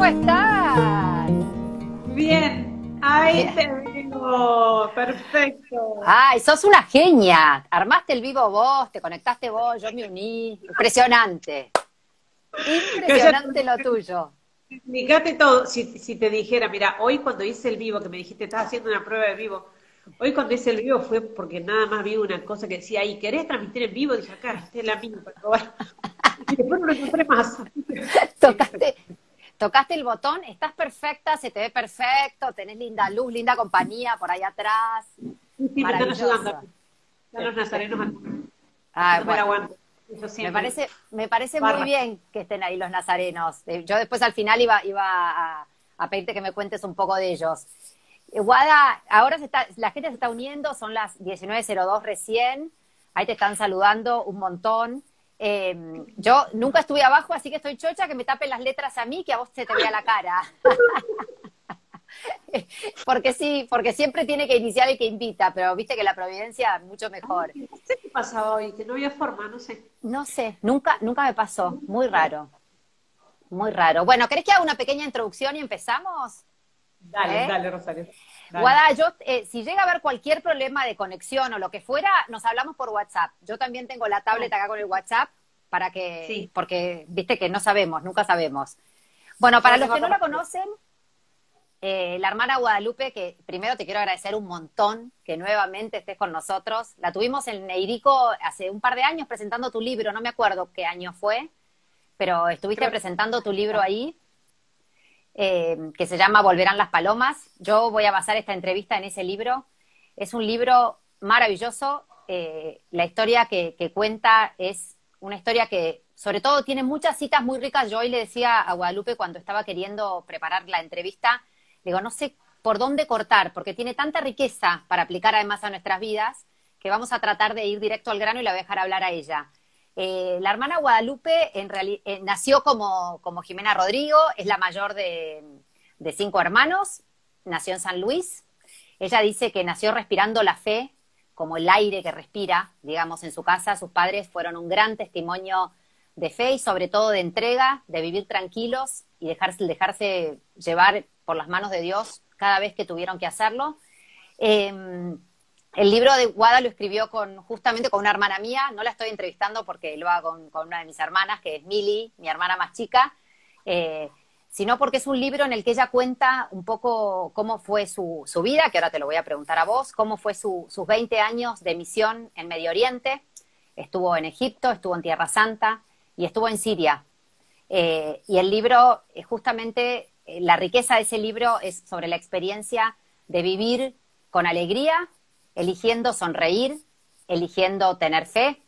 ¿cómo estás? Bien, ahí Bien. te veo, perfecto. Ay, sos una genia. Armaste el vivo vos, te conectaste vos, yo me uní. Impresionante. Cállate, Impresionante lo tuyo. explicate todo. Si te dijera, mira, hoy cuando hice el vivo, que me dijiste, estás haciendo una prueba de vivo, hoy cuando hice el vivo fue porque nada más vi una cosa que decía, ¿y querés transmitir en vivo? Dije, acá, esta es la mía para probar. Y después no lo encontré más. Tocaste, tocaste el botón, estás perfecta, se te ve perfecto, tenés linda luz, linda compañía por ahí atrás. Sí, sí, me están ayudando. Maravilloso. Están los nazarenos acá. Ay, No me la bueno. aguanto. Yo siempre, Me parece muy barra. bien que estén ahí los nazarenos. Yo después al final iba a pedirte que me cuentes un poco de ellos. Guada, ahora la gente se está uniendo, son las 19:02 recién, ahí te están saludando un montón. Yo nunca estuve abajo, así que estoy chocha que me tapen las letras a mí, que a vos se te vea la cara. Porque sí, porque siempre tiene que iniciar el que invita, pero viste que la providencia mucho Ay, mejor. no sé qué pasaba hoy, que no había forma, no sé. No sé, nunca me pasó, muy raro. Muy raro. Bueno, ¿querés que haga una pequeña introducción y empezamos? Dale, ¿Eh? dale, Rosario. Dale. Guada, si llega a haber cualquier problema de conexión o lo que fuera, nos hablamos por WhatsApp. Yo también tengo la tablet acá con el WhatsApp Sí, porque viste que no sabemos, nunca sabemos. Bueno, yo para lo los tengo que no acá. la conocen, la hermana Guadalupe, que primero te quiero agradecer un montón que nuevamente estés con nosotros. La tuvimos en Neirico hace un par de años presentando tu libro, no me acuerdo qué año fue, pero estuviste Creo que presentando tu libro ahí que se llama Volverán las Palomas. Yo voy a basar esta entrevista en ese libro. Es un libro maravilloso. La historia que cuenta es una historia que, sobre todo, tiene muchas citas muy ricas. Yo hoy le decía a Guadalupe cuando estaba queriendo preparar la entrevista, le digo, no sé por dónde cortar, porque tiene tanta riqueza para aplicar además a nuestras vidas, que vamos a tratar de ir directo al grano y la voy a dejar hablar a ella. La hermana Guadalupe nació como Jimena Rodrigo, es la mayor de 5 hermanos, nació en San Luis. Ella dice que nació respirando la fe, como el aire que respira, digamos, en su casa. Sus padres fueron un gran testimonio de fe y sobre todo de entrega, de vivir tranquilos y dejarse llevar por las manos de Dios cada vez que tuvieron que hacerlo. Eh, el libro de Guada lo escribió justamente con una hermana mía, no la estoy entrevistando porque lo hago con una de mis hermanas, que es Mili, mi hermana más chica, eh, sino porque es un libro en el que ella cuenta un poco cómo fue su vida, que ahora te lo voy a preguntar a vos, cómo fue sus 20 años de misión en Medio Oriente. Estuvo en Egipto, estuvo en Tierra Santa y estuvo en Siria. Y el libro, justamente, la riqueza de ese libro es sobre la experiencia de vivir con alegría, eligiendo sonreír, eligiendo tener fe,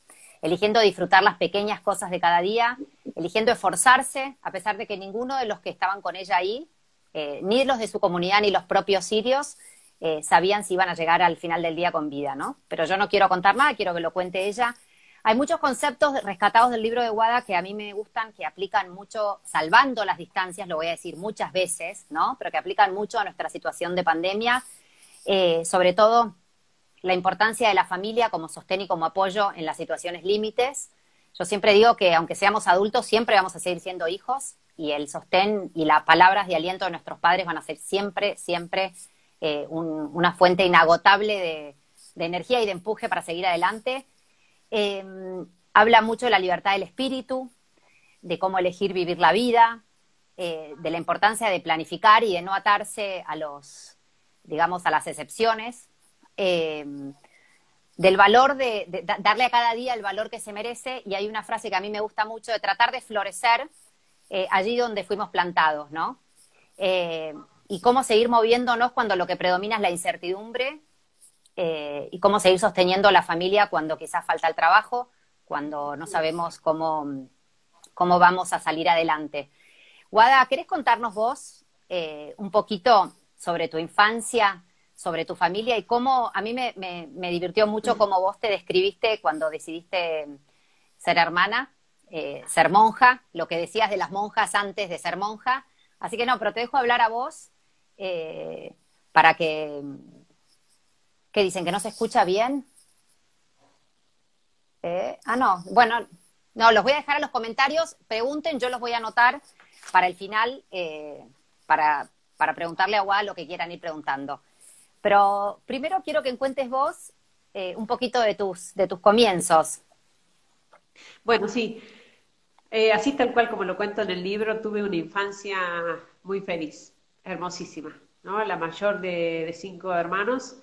eligiendo disfrutar las pequeñas cosas de cada día, eligiendo esforzarse, a pesar de que ninguno de los que estaban con ella ahí, ni los de su comunidad ni los propios sirios, sabían si iban a llegar al final del día con vida, ¿no? Pero yo no quiero contar nada, quiero que lo cuente ella. Hay muchos conceptos rescatados del libro de Guada que a mí me gustan, que aplican mucho, salvando las distancias, lo voy a decir muchas veces, ¿no? Pero que aplican mucho a nuestra situación de pandemia, sobre todo la importancia de la familia como sostén y como apoyo en las situaciones límites. Yo siempre digo que aunque seamos adultos, siempre vamos a seguir siendo hijos y el sostén y las palabras de aliento de nuestros padres van a ser siempre, siempre una fuente inagotable de energía y de empuje para seguir adelante. Eh, Habla mucho de la libertad del espíritu, de cómo elegir vivir la vida, de la importancia de planificar y de no atarse digamos, a las excepciones, eh, del valor de darle a cada día el valor que se merece. Y hay una frase que a mí me gusta mucho, de tratar de florecer allí donde fuimos plantados, ¿no? Eh, y cómo seguir moviéndonos cuando lo que predomina es la incertidumbre, y cómo seguir sosteniendo la familia cuando quizás falta el trabajo, cuando no sabemos cómo vamos a salir adelante. Guada, ¿querés contarnos vos un poquito sobre tu infancia, sobre tu familia y cómo a mí me divirtió mucho cómo vos te describiste cuando decidiste ser hermana, ser monja, lo que decías de las monjas antes de ser monja? Así que no, pero te dejo hablar a vos para que ¿qué dicen? ¿Que no se escucha bien? No. Bueno, no, los voy a dejar en los comentarios. Pregunten, yo los voy a anotar para el final, para preguntarle a Gua lo que quieran ir preguntando. Pero primero quiero que cuentes vos un poquito de tus comienzos. Bueno, sí, así tal cual como lo cuento en el libro, tuve una infancia muy feliz, hermosísima, ¿no? La mayor de 5 hermanos.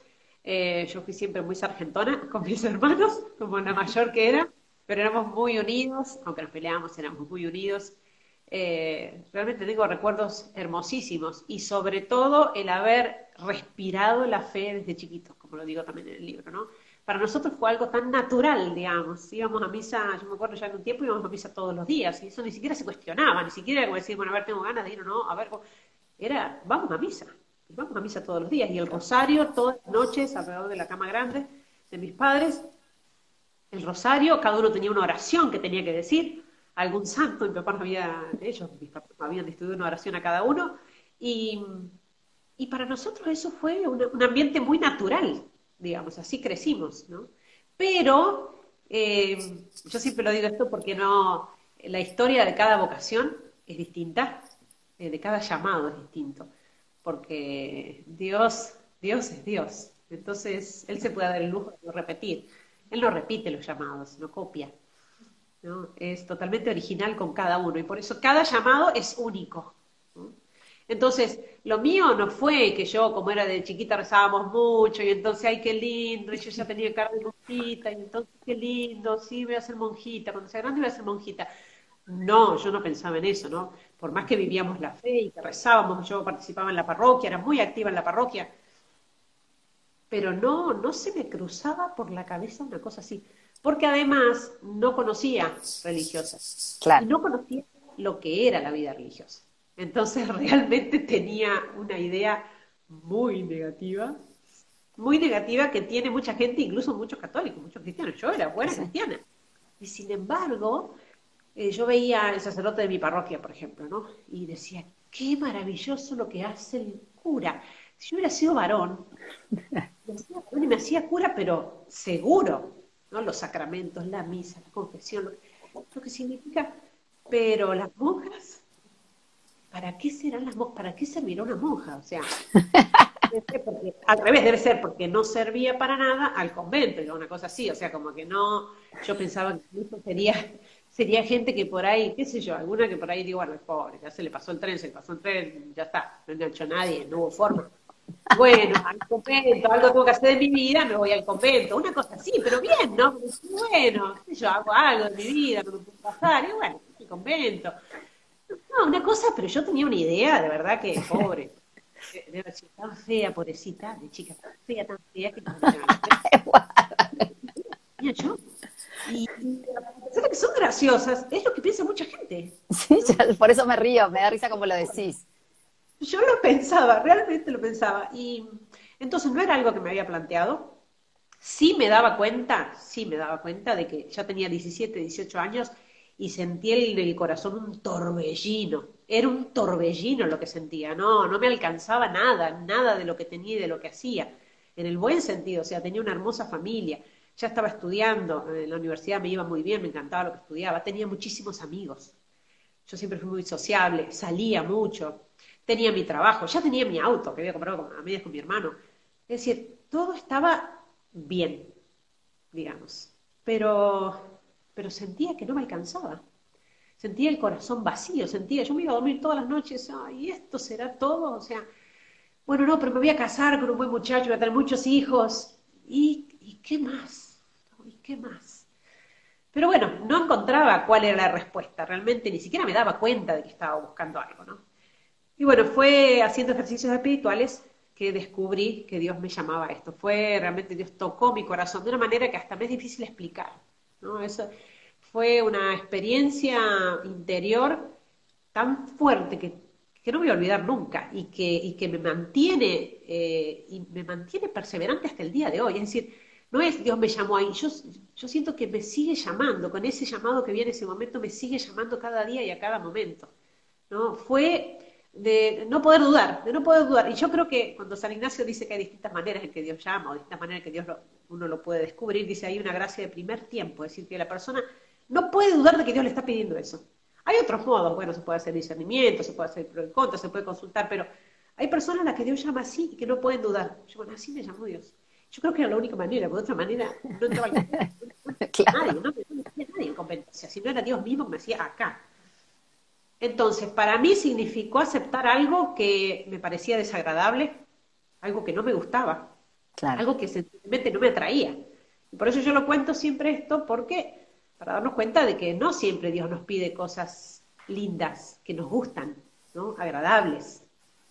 Yo fui siempre muy sargentona con mis hermanos, como la mayor que era, pero éramos muy unidos, aunque nos peleábamos, éramos muy unidos. Realmente tengo recuerdos hermosísimos y sobre todo el haber respirado la fe desde chiquitos, como lo digo también en el libro, ¿no? Para nosotros fue algo tan natural, digamos. Íbamos a misa, yo me acuerdo ya en un tiempo íbamos a misa todos los días y eso ni siquiera se cuestionaba, ni siquiera era como decir, bueno, a ver, tengo ganas de ir o no, a ver, era, vamos a misa todos los días y el rosario todas las noches alrededor de la cama grande de mis padres, el rosario, cada uno tenía una oración que tenía que decir, algún santo, mi papá no había, ellos, mis papás no habían distribuido una oración a cada uno, y, y para nosotros eso fue un ambiente muy natural, digamos, así crecimos, ¿no? Pero yo siempre lo digo esto porque no, la historia de cada vocación es distinta, de cada llamado es distinto, porque Dios es Dios, entonces Él se puede dar el lujo de no repetir. Él no repite los llamados, no copia, ¿no? Es totalmente original con cada uno y por eso cada llamado es único, ¿no? Entonces, lo mío no fue que yo, como era de chiquita, rezábamos mucho y entonces, ay, qué lindo, y yo ya tenía cara de monjita y entonces, qué lindo, sí, voy a ser monjita, cuando sea grande voy a ser monjita. No, yo no pensaba en eso, ¿no? Por más que vivíamos la fe y que rezábamos, yo participaba en la parroquia, era muy activa en la parroquia, pero no se me cruzaba por la cabeza una cosa así, porque además no conocía religiosas y Claro. no conocía lo que era la vida religiosa. Entonces realmente tenía una idea muy negativa que tiene mucha gente, incluso muchos católicos, muchos cristianos. Yo era buena Sí. cristiana. Y sin embargo, yo veía al sacerdote de mi parroquia, por ejemplo, ¿no? Y decía, qué maravilloso lo que hace el cura. Si yo hubiera sido varón, me hacía cura, pero seguro, ¿no? Los sacramentos, la misa, la confesión, lo que significa. Pero las monjas, ¿para qué serán las monjas? ¿Para qué servirá una monja? O sea, al revés, debe ser porque no servía para nada al convento, o una cosa así, o sea, como que no, yo pensaba que eso sería gente que por ahí, qué sé yo, alguna que por ahí digo, bueno, es pobre, ya se le pasó el tren, ya está, no enganchó nadie, no hubo forma. Bueno, al convento, algo tengo que hacer de mi vida, me voy al convento, una cosa así, pero bien, ¿no? Bueno, qué sé yo, hago algo de mi vida, no me puedo pasar, y bueno, el convento. No, una cosa, pero yo tenía una idea, de verdad que pobre. De haber sido tan fea, pobrecita, de chica tan fea que no me la fe. Tenía yo. Y a pesar de que son graciosas, es lo que piensa mucha gente, Sí, ¿no? por eso me río, me da risa como lo decís. Yo lo pensaba, realmente lo pensaba. Y entonces no era algo que me había planteado. Sí me daba cuenta de que ya tenía 17, 18 años y sentía en el corazón un torbellino. Era un torbellino lo que sentía, no me alcanzaba nada de lo que tenía y de lo que hacía. En el buen sentido, o sea, tenía una hermosa familia, ya estaba estudiando, en la universidad me iba muy bien, me encantaba lo que estudiaba, tenía muchísimos amigos. Yo siempre fui muy sociable, salía mucho, tenía mi trabajo, ya tenía mi auto que había comprado a medias con mi hermano. Es decir, todo estaba bien, digamos, pero sentía que no me alcanzaba. Sentía el corazón vacío, yo me iba a dormir todas las noches, ay, ¿esto será todo? O sea, bueno, no, pero me voy a casar con un buen muchacho, voy a tener muchos hijos, ¿y qué más? ¿Y qué más? Pero bueno, no encontraba cuál era la respuesta, realmente ni siquiera me daba cuenta de que estaba buscando algo, ¿no? Y bueno, fue haciendo ejercicios espirituales que descubrí que Dios me llamaba a esto. Fue realmente, Dios tocó mi corazón de una manera que hasta me es difícil explicar, ¿no? Eso fue una experiencia interior tan fuerte que no voy a olvidar nunca y que me mantiene perseverante hasta el día de hoy. Es decir, no es Dios me llamó ahí, yo siento que me sigue llamando, con ese llamado que viene ese momento, me sigue llamando cada día y a cada momento, ¿no? Fue de no poder dudar, de no poder dudar. Y yo creo que cuando San Ignacio dice que hay distintas maneras en que Dios llama, o distintas maneras en que uno lo puede descubrir, dice hay una gracia de primer tiempo, es decir, que la persona no puede dudar de que Dios le está pidiendo eso. Hay otros modos, bueno, se puede hacer discernimiento, se puede hacer pro y contra, se puede consultar, pero hay personas a las que Dios llama así y que no pueden dudar. Yo, bueno, así me llamó Dios. Yo creo que era la única manera, porque de otra manera no entraba al convento. Nadie, Claro, no me hacía nadie el convento. O sea, si no era Dios mismo que me hacía acá. Entonces, para mí significó aceptar algo que me parecía desagradable, algo que no me gustaba, claro. algo que sencillamente no me atraía. Y por eso yo lo cuento siempre esto, porque para darnos cuenta de que no siempre Dios nos pide cosas lindas, que nos gustan, ¿no? Agradables,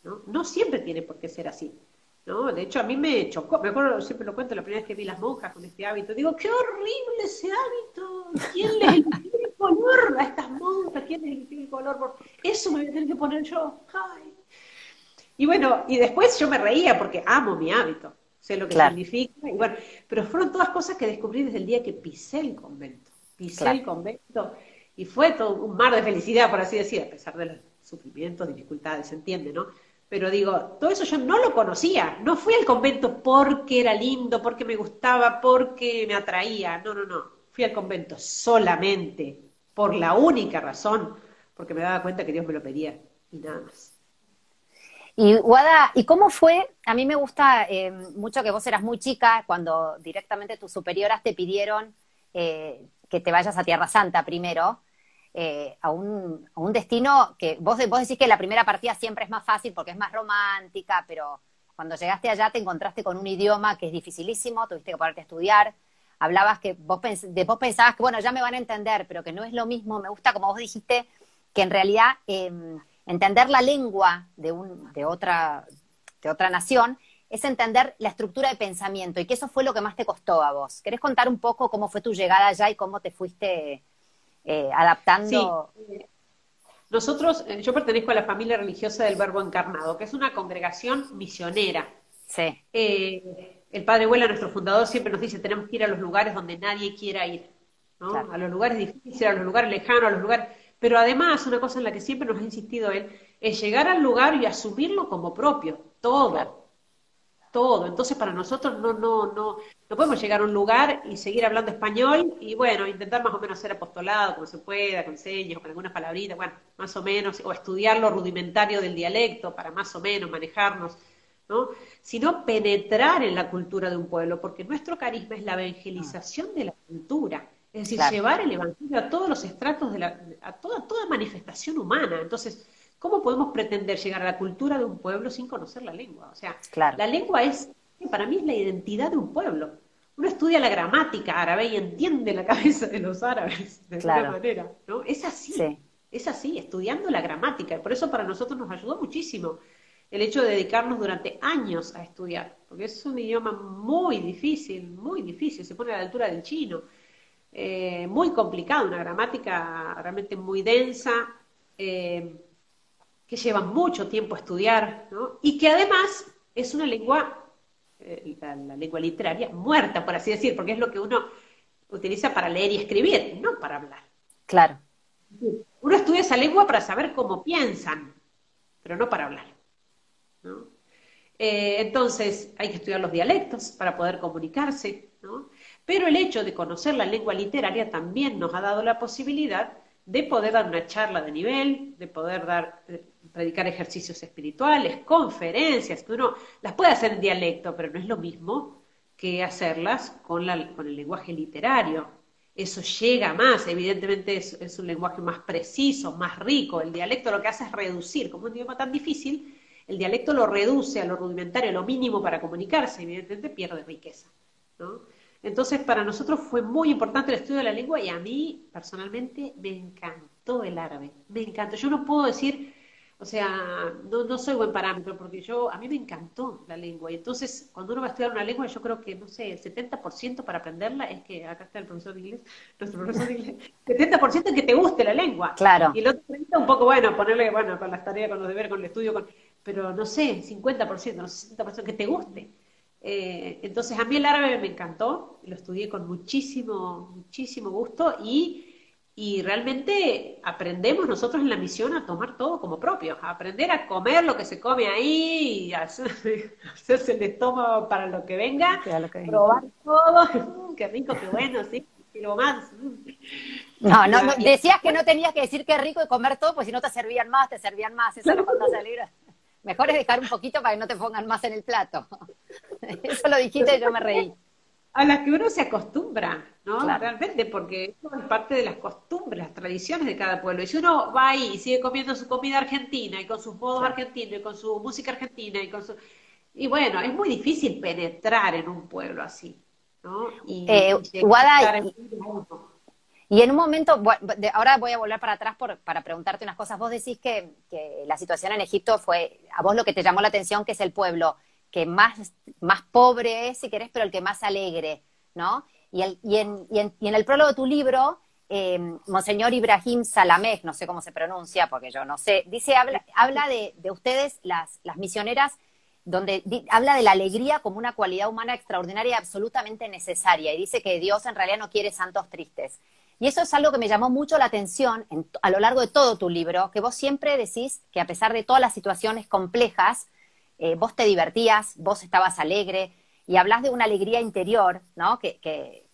¿no? No siempre tiene por qué ser así, ¿no? De hecho, a mí me chocó, me acuerdo, siempre lo cuento, la primera vez que vi las monjas con este hábito, digo, qué horrible ese hábito, ¿quién les eligió el color a estas monjas? ¿Quién les eligió el color? Eso me voy a tener que poner yo. Ay. Y bueno, y después yo me reía porque amo mi hábito, sé lo que Claro, significa, y bueno, pero fueron todas cosas que descubrí desde el día que pisé el convento. Pisé claro. el convento y fue todo un mar de felicidad, por así decir, a pesar de los sufrimientos, dificultades, se entiende, ¿no? Pero digo, todo eso yo no lo conocía, no fui al convento porque era lindo, porque me gustaba, porque me atraía, no, no, no. Fui al convento solamente por la única razón, porque me daba cuenta que Dios me lo pedía y nada más. Y Guada, ¿y cómo fue? A mí me gusta mucho que vos eras muy chica cuando directamente tus superioras te pidieron que te vayas a Tierra Santa primero, a un destino que vos decís que la primera partida siempre es más fácil porque es más romántica, pero cuando llegaste allá te encontraste con un idioma que es dificilísimo, tuviste que ponerte a estudiar, hablabas que vos pensabas que, bueno, ya me van a entender, pero que no es lo mismo. Me gusta, como vos dijiste, que en realidad entender la lengua de otra nación es entender la estructura de pensamiento y que eso fue lo que más te costó a vos. ¿Querés contar un poco cómo fue tu llegada allá y cómo te fuiste Sí, adaptando? nosotros, yo pertenezco a la familia religiosa del Verbo Encarnado, que es una congregación misionera. Sí, El Padre Abuela, nuestro fundador, siempre nos dice, tenemos que ir a los lugares donde nadie quiera ir, claro. ¿no? A los lugares difíciles, a los lugares lejanos, a los lugares... Pero además, una cosa en la que siempre nos ha insistido él, es llegar al lugar y asumirlo como propio, Claro. todo, todo. Entonces, para nosotros no podemos llegar a un lugar y seguir hablando español y, bueno, intentar más o menos hacer apostolado como se pueda, con señas o con algunas palabritas, bueno, más o menos, o estudiar lo rudimentario del dialecto para más o menos manejarnos, ¿no? Sino penetrar en la cultura de un pueblo, porque nuestro carisma es la Mm, evangelización de la cultura. Es decir, claro, llevar el evangelio a todos los estratos a toda manifestación humana. Entonces, ¿cómo podemos pretender llegar a la cultura de un pueblo sin conocer la lengua? O sea, claro, la lengua para mí es la identidad de un pueblo. Uno estudia la gramática árabe y entiende la cabeza de los árabes de alguna claro. manera, ¿no? Sí, Es así, estudiando la gramática. Y por eso para nosotros nos ayudó muchísimo el hecho de dedicarnos durante años a estudiar, porque es un idioma muy difícil, se pone a la altura del chino, muy complicado, una gramática realmente muy densa, eh, que lleva mucho tiempo a estudiar, ¿no? Y que además es una lengua, la lengua literaria, muerta, por así decir, porque es lo que uno utiliza para leer y escribir, no para hablar. claro. Uno estudia esa lengua para saber cómo piensan, pero no para hablar, ¿no? Entonces hay que estudiar los dialectos para poder comunicarse, ¿no? Pero el hecho de conocer la lengua literaria también nos ha dado la posibilidad de poder dar una charla de nivel, de poder predicar ejercicios espirituales, conferencias, que uno las puede hacer en dialecto, pero no es lo mismo que hacerlas con el lenguaje literario. Eso llega más, evidentemente es un lenguaje más preciso, más rico. El dialecto lo que hace es reducir, como un idioma tan difícil, el dialecto lo reduce a lo rudimentario, a lo mínimo para comunicarse, evidentemente pierde riqueza, ¿no? Entonces, para nosotros fue muy importante el estudio de la lengua y a mí, personalmente, me encantó el árabe, me encantó. Yo no puedo decir, o sea, no soy buen parámetro porque a mí me encantó la lengua. Y entonces, cuando uno va a estudiar una lengua, yo creo que, no sé, el 70% para aprenderla es que, acá está el profesor de inglés, nuestro profesor de inglés, 70% es que te guste la lengua. Claro, Y el otro 30% un poco, bueno, ponerle, bueno, con las tareas, con los deberes, con el estudio, pero no sé, 50%, no sé, 60% que te guste. Entonces a mí el árabe me encantó, lo estudié con muchísimo gusto y realmente aprendemos nosotros en la misión a tomar todo como propio, a aprender a comer lo que se come ahí, y a hacerse el estómago para lo que venga, queda lo que venga. probar todo, qué rico, qué bueno, sí, quiero más. No, no, no, decías que no tenías que decir qué rico y comer todo, pues si no te servían más, te servían más. Eso lo contás en el libro. Mejor es dejar un poquito para que no te pongan más en el plato. Eso lo dijiste y yo me reí. A las que uno se acostumbra, ¿no? Claro. Realmente, porque eso es parte de las costumbres, las tradiciones de cada pueblo. Y si uno va ahí y sigue comiendo su comida argentina y con sus modos Claro. argentinos y con su música argentina y con su... Y bueno, es muy difícil penetrar en un pueblo así, ¿no? Y llegar a Guada, estar en uno. y en un momento, ahora voy a volver para atrás para preguntarte unas cosas. Vos decís que la situación en Egipto fue, a vos lo que te llamó la atención, que es el pueblo que más pobre es, si querés, pero el que más alegre, ¿no? Y en el prólogo de tu libro, Monseñor Ibrahim Salameh, no sé cómo se pronuncia, porque yo no sé, dice, habla de ustedes, las misioneras, donde habla de la alegría como una cualidad humana extraordinaria y absolutamente necesaria, y dice que Dios en realidad no quiere santos tristes. Y eso es algo que me llamó mucho la atención a lo largo de todo tu libro, que vos siempre decís que a pesar de todas las situaciones complejas, vos te divertías, vos estabas alegre, y hablas de una alegría interior, ¿no? Que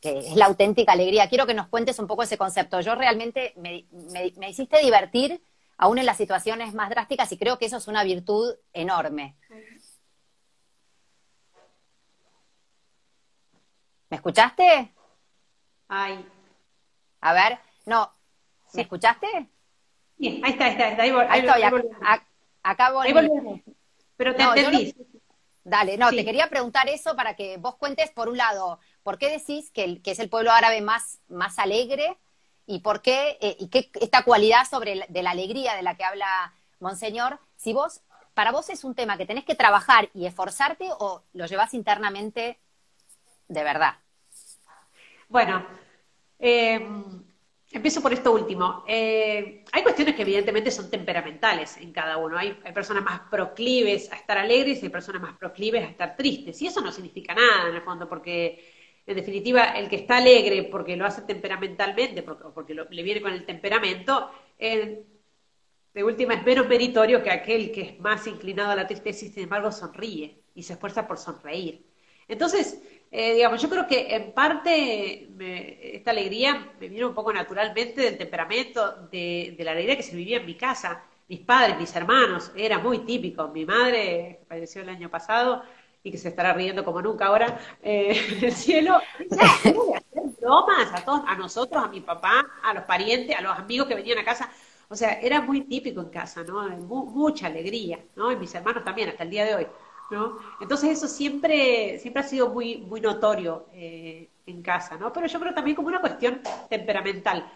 es la auténtica alegría. Quiero que nos cuentes un poco ese concepto. Yo realmente me hiciste divertir aún en las situaciones más drásticas y creo que eso es una virtud enorme. ¿Me escuchaste? Ay, A ver, no, ¿me sí. escuchaste? Bien, ahí está, Ahí estoy, ahí volvemos. acá Ahí volví. volvemos. Pero te No, yo no, entendí. dale, no, te Sí. quería preguntar eso para que vos cuentes, por un lado, ¿por qué decís que es el pueblo árabe más alegre? ¿Y por qué, y qué esta cualidad de la alegría de la que habla Monseñor, si para vos es un tema que tenés que trabajar y esforzarte o lo llevas internamente de verdad? Bueno, eh, empiezo por esto último. Hay cuestiones que evidentemente son temperamentales en cada uno. Hay personas más proclives a estar alegres y hay personas más proclives a estar tristes. Y eso no significa nada en el fondo, porque en definitiva el que está alegre porque lo hace temperamentalmente, o porque le viene con el temperamento, de última es menos meritorio que aquel que es más inclinado a la tristeza y sin embargo sonríe y se esfuerza por sonreír. Entonces, digamos, yo creo que en parte esta alegría me vino un poco naturalmente del temperamento, de la alegría que se vivía en mi casa. Mis padres, mis hermanos, era muy típico. Mi madre, que falleció el año pasado y que se estará riendo como nunca ahora en el cielo, ella era de hacer bromas a todos, a nosotros, a mi papá, a los parientes, a los amigos que venían a casa. O sea, era muy típico en casa, ¿no? Mucha alegría, ¿no? Y mis hermanos también, hasta el día de hoy, ¿no? Entonces eso siempre ha sido muy notorio en casa, ¿no? Pero yo creo también como una cuestión temperamental.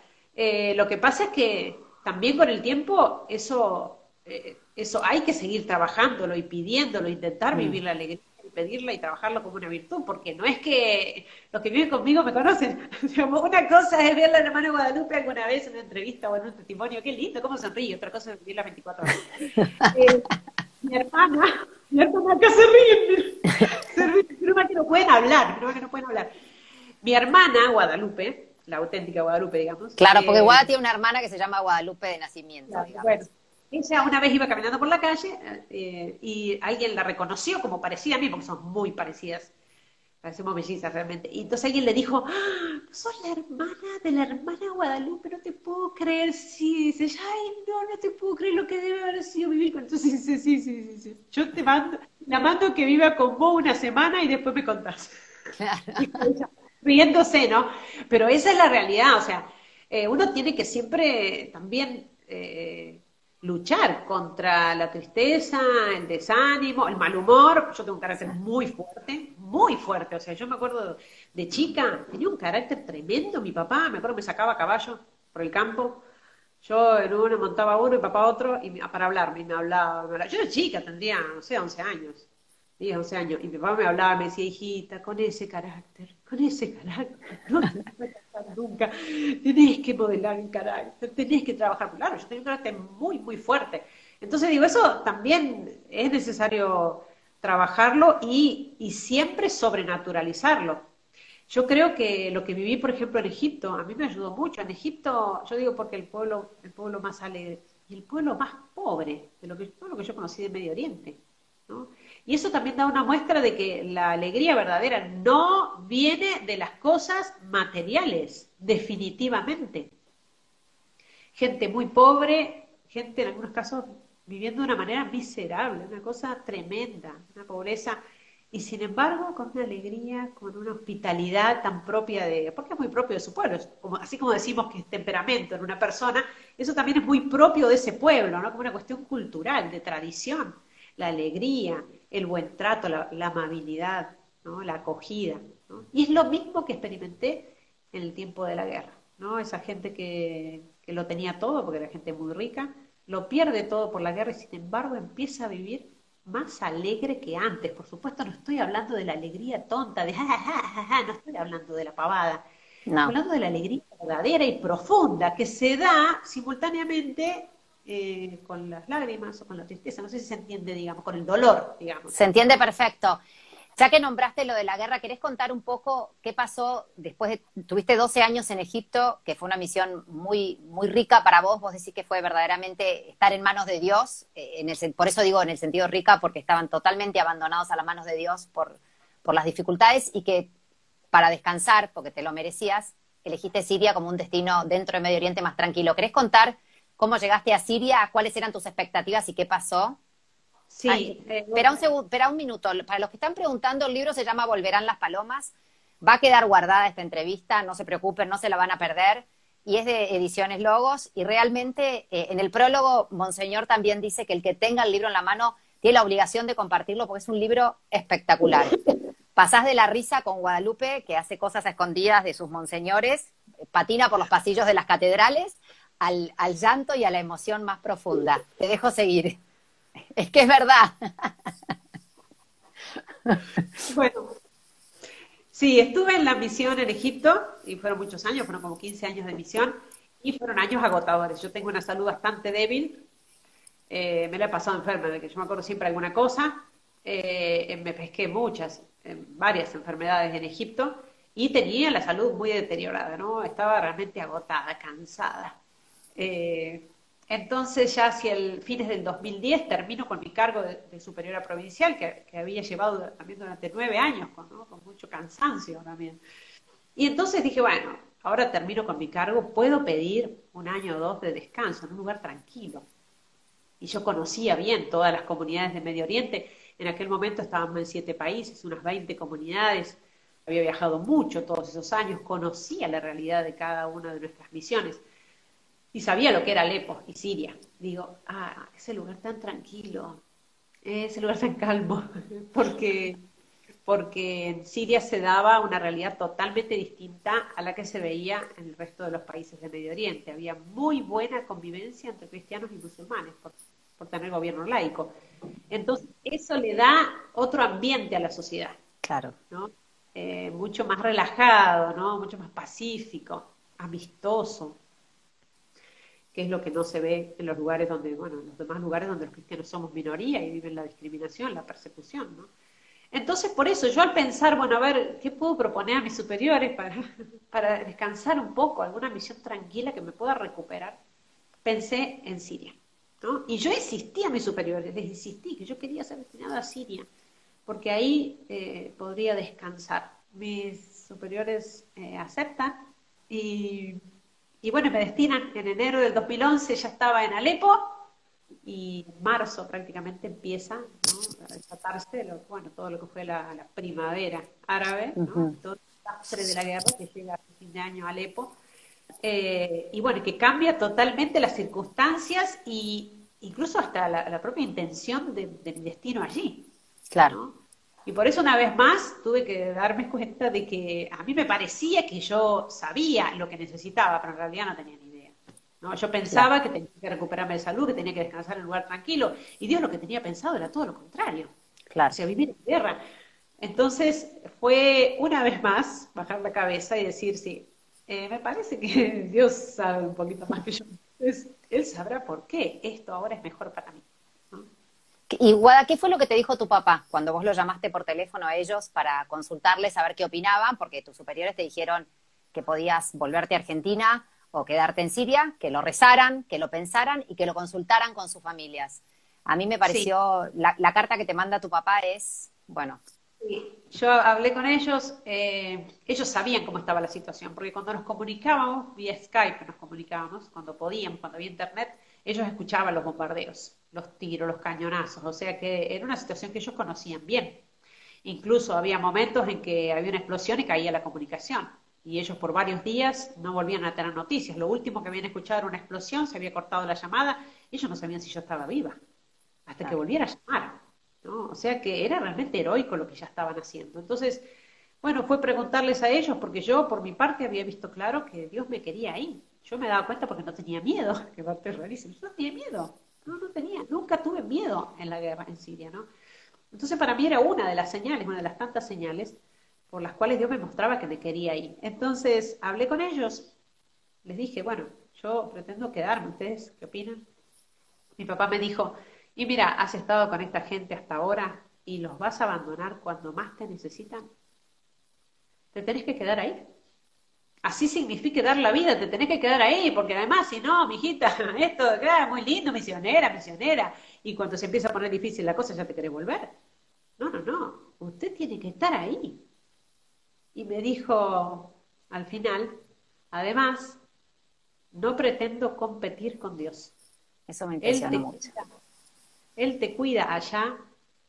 Lo que pasa es que también con el tiempo eso hay que seguir trabajándolo y pidiéndolo, intentar Mm. vivir la alegría y pedirla y trabajarlo como una virtud, porque no es que los que viven conmigo me conocen. Digamos, una cosa es ver a la hermana Guadalupe alguna vez en una entrevista o en un testimonio, qué lindo, cómo sonríe, otra cosa es vivir las 24 horas. Eh, mi hermana acá se ríen, creo que no pueden hablar, creo que no pueden hablar. Mi hermana Guadalupe, la auténtica Guadalupe, digamos, Claro, porque Guada tiene una hermana que se llama Guadalupe de nacimiento, claro, bueno, digamos. ella una vez iba caminando por la calle y alguien la reconoció como parecida a mí, porque son muy parecidas, parecemos mellizas realmente. Y entonces alguien le dijo, ¡ah! Sos la hermana de la hermana Guadalupe, no te puedo creer, sí. Dice, ay, no te puedo creer lo que debe haber sido vivir con... Entonces dice, sí. Yo la mando que viva con vos una semana y después me contás. Claro. Dijo ella, riéndose, ¿no? Pero esa es la realidad, o sea, uno tiene que siempre también luchar contra la tristeza, el desánimo, el mal humor. Yo tengo un carácter muy fuerte, o sea, yo me acuerdo de chica, tenía un carácter tremendo, mi papá, me acuerdo me sacaba a caballo por el campo, yo en uno montaba uno y papá otro, para hablarme, y me hablaba. Yo era chica, tendría, no sé, 11 años. 10, 11 años, y mi papá me hablaba, me decía, hijita, con ese carácter, no te vas a casar nunca, tenés que modelar el carácter, tenés que trabajar. Claro, yo tenía un carácter muy fuerte. Entonces digo, eso también es necesario trabajarlo y siempre sobrenaturalizarlo. Yo creo que lo que viví, por ejemplo, en Egipto, a mí me ayudó mucho. En Egipto, yo digo porque el pueblo más alegre y el pueblo más pobre de todo lo que yo conocí de Medio Oriente, ¿no? Y eso también da una muestra de que la alegría verdadera no viene de las cosas materiales, definitivamente. gente muy pobre, gente en algunos casos viviendo de una manera miserable, una cosa tremenda, una pobreza, y sin embargo con una alegría, con una hospitalidad tan propia porque es muy propio de su pueblo, así como decimos que es temperamento en una persona, eso también es muy propio de ese pueblo, ¿no? Como una cuestión cultural, de tradición, la alegría, el buen trato, la amabilidad, ¿no? La acogida, ¿no? Y es lo mismo que experimenté en el tiempo de la guerra, ¿no? Esa gente que lo tenía todo, porque era gente muy rica, lo pierde todo por la guerra y sin embargo empieza a vivir más alegre que antes. Por supuesto, no estoy hablando de la alegría tonta, de ja, ja, ja, ja, ja, no estoy hablando de la pavada, estoy No. hablando de la alegría verdadera y profunda que se da simultáneamente con las lágrimas o con la tristeza, no sé si se entiende, digamos, con el dolor, digamos. Se entiende ¿No? perfecto. Ya que nombraste lo de la guerra, ¿querés contar un poco qué pasó después de, tuviste 12 años en Egipto, que fue una misión muy, muy rica para vos, vos decís que fue verdaderamente estar en manos de Dios, por eso digo en el sentido rica, porque estaban totalmente abandonados a las manos de Dios por las dificultades y que para descansar, porque te lo merecías, elegiste Siria como un destino dentro de Medio Oriente más tranquilo. ¿Querés contar cómo llegaste a Siria, cuáles eran tus expectativas y qué pasó? Sí, Espera un segundo, espera un minuto. Para los que están preguntando, el libro se llama Volverán las palomas. Va a quedar guardada esta entrevista, no se preocupen, no se la van a perder. Y es de Ediciones Logos. Y realmente en el prólogo, Monseñor también dice que el que tenga el libro en la mano tiene la obligación de compartirlo porque es un libro espectacular. Pasás de la risa con Guadalupe, que hace cosas a escondidas de sus monseñores, patina por los pasillos de las catedrales, al llanto y a la emoción más profunda. Te dejo seguir. Es que es verdad. bueno, sí, estuve en la misión en Egipto y fueron muchos años, fueron como 15 años de misión y fueron años agotadores. Yo tengo una salud bastante débil, me la he pasado enferma, de que yo me acuerdo siempre alguna cosa. Me pesqué varias enfermedades en Egipto y tenía la salud muy deteriorada, ¿no? Estaba realmente agotada, cansada. Eh, entonces ya hacia el fines del 2010 termino con mi cargo de superiora provincial, que había llevado también durante 9 años, ¿no? Con mucho cansancio también. Y entonces dije, bueno, ahora termino con mi cargo, puedo pedir un año o dos de descanso en un lugar tranquilo. Y yo conocía bien todas las comunidades de Medio Oriente. En aquel momento estábamos en 7 países, unas 20 comunidades. Había viajado mucho todos esos años, conocía la realidad de cada una de nuestras misiones y sabía lo que era Alepo y Siria. Digo, ese lugar tan tranquilo, ese lugar tan calmo, porque, porque en Siria se daba una realidad totalmente distinta a la que se veía en el resto de los países de Medio Oriente. Había muy buena convivencia entre cristianos y musulmanes por tener gobierno laico. Entonces, eso le da otro ambiente a la sociedad, Claro. ¿no? Mucho más relajado, ¿no? Mucho más pacífico, amistoso, que es lo que no se ve en los lugares donde, bueno, en los demás lugares donde los cristianos somos minoría y viven la discriminación, la persecución, ¿no? Entonces, por eso, yo al pensar, bueno, a ver, ¿qué puedo proponer a mis superiores para descansar un poco, alguna misión tranquila que me pueda recuperar? Pensé en Siria, ¿no? Y yo insistí a mis superiores, les insistí que yo quería ser destinada a Siria, porque ahí podría descansar. Mis superiores aceptan y y bueno, me destinan en enero del 2011, ya estaba en Alepo, y en marzo prácticamente empieza, ¿no? A desatarse todo lo que fue la primavera árabe, ¿no? Ujú. Todo el desastre de la guerra que llega a fin de año a Alepo. Y bueno, que cambia totalmente las circunstancias y incluso hasta la propia intención de mi destino allí, Claro. ¿no? Y por eso una vez más tuve que darme cuenta de que a mí me parecía que yo sabía lo que necesitaba, pero en realidad no tenía ni idea, ¿no? Yo Claro. pensaba que tenía que recuperarme de salud, que tenía que descansar en un lugar tranquilo, y Dios lo que tenía pensado era todo lo contrario, o Claro. sea, vivir en guerra. Entonces fue una vez más bajar la cabeza y decir, sí, me parece que Dios sabe un poquito más que yo. Entonces, Él sabrá por qué esto ahora es mejor para mí, ¿no? Y Guada, ¿qué fue lo que te dijo tu papá cuando vos lo llamaste por teléfono a ellos para consultarles a ver qué opinaban? Porque tus superiores te dijeron que podías volverte a Argentina o quedarte en Siria, que lo rezaran, que lo pensaran y que lo consultaran con sus familias. A mí me Sí, pareció, la carta que te manda tu papá es, bueno, Sí, yo hablé con ellos, ellos sabían cómo estaba la situación, porque cuando nos comunicábamos, vía Skype nos comunicábamos, cuando podíamos, cuando había internet, ellos escuchaban los bombardeos, los tiros, los cañonazos, o sea que era una situación que ellos conocían bien. Incluso había momentos en que había una explosión y caía la comunicación, y ellos por varios días no volvían a tener noticias. Lo último que habían escuchado era una explosión, se había cortado la llamada, ellos no sabían si yo estaba viva, hasta que Claro. volviera a llamar, ¿no? O sea que era realmente heroico lo que ya estaban haciendo. Entonces, bueno, fue preguntarles a ellos, porque yo por mi parte había visto claro que Dios me quería ahí. Yo me daba cuenta porque no tenía miedo, que va a ser rarísimo. Yo no tenía miedo, no tenía, nunca tuve miedo en la guerra en Siria, ¿no? Entonces para mí era una de las señales, una de las tantas señales por las cuales Dios me mostraba que me quería ahí. Entonces hablé con ellos, les dije, bueno, yo pretendo quedarme, ¿ustedes qué opinan? Mi papá me dijo, y mira, has estado con esta gente hasta ahora y los vas a abandonar cuando más te necesitan. Te tenés que quedar ahí. Así significa dar la vida, te tenés que quedar ahí, porque además, si no, mijita, esto es muy lindo, misionera, misionera, y cuando se empieza a poner difícil la cosa ya te querés volver. No, no, no, usted tiene que estar ahí. Y me dijo al final, además, no pretendo competir con Dios. Eso me Él impresionó te mucho. cuida, Él te cuida allá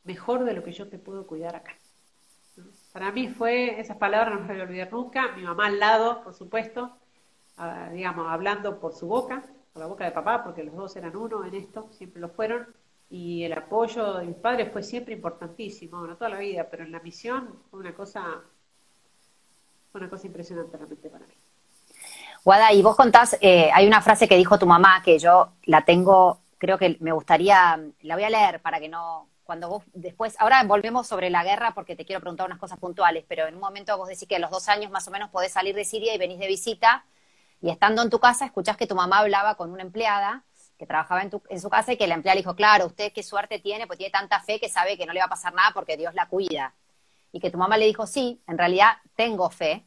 mejor de lo que yo te puedo cuidar acá. Para mí fue, esas palabras no me las voy a olvidar nunca, mi mamá al lado, por supuesto, digamos, hablando por su boca, por la boca de papá, porque los dos eran uno en esto, siempre lo fueron, y el apoyo de mis padres fue siempre importantísimo, no toda la vida, pero en la misión fue una cosa impresionante realmente para mí. Guada, y vos contás, hay una frase que dijo tu mamá que yo la tengo, creo que me gustaría, la voy a leer para que no, cuando vos después, ahora volvemos sobre la guerra porque te quiero preguntar unas cosas puntuales, pero en un momento vos decís que a los 2 años más o menos podés salir de Siria y venís de visita, y estando en tu casa escuchás que tu mamá hablaba con una empleada que trabajaba en su casa y que la empleada le dijo, claro, usted qué suerte tiene, pues tiene tanta fe que sabe que no le va a pasar nada porque Dios la cuida. Y que tu mamá le dijo, sí, en realidad tengo fe,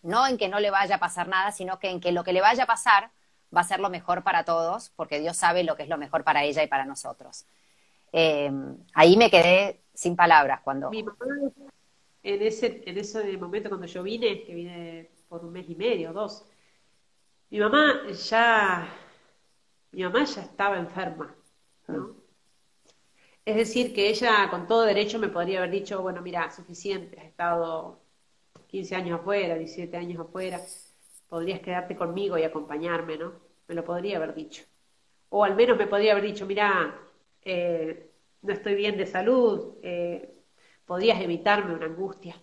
no en que no le vaya a pasar nada, sino que en que lo que le vaya a pasar va a ser lo mejor para todos, porque Dios sabe lo que es lo mejor para ella y para nosotros. Eh, Ahí me quedé sin palabras cuando... Mi mamá, en ese momento cuando yo vine, que vine por un mes y medio, dos, mi mamá ya, mi mamá ya estaba enferma, Mm. ¿no? Es decir, que ella con todo derecho me podría haber dicho, bueno, mira, suficiente, has estado 15 años afuera, 17 años afuera, podrías quedarte conmigo y acompañarme, ¿no? Me lo podría haber dicho. O al menos me podría haber dicho, mira, no estoy bien de salud, podrías evitarme una angustia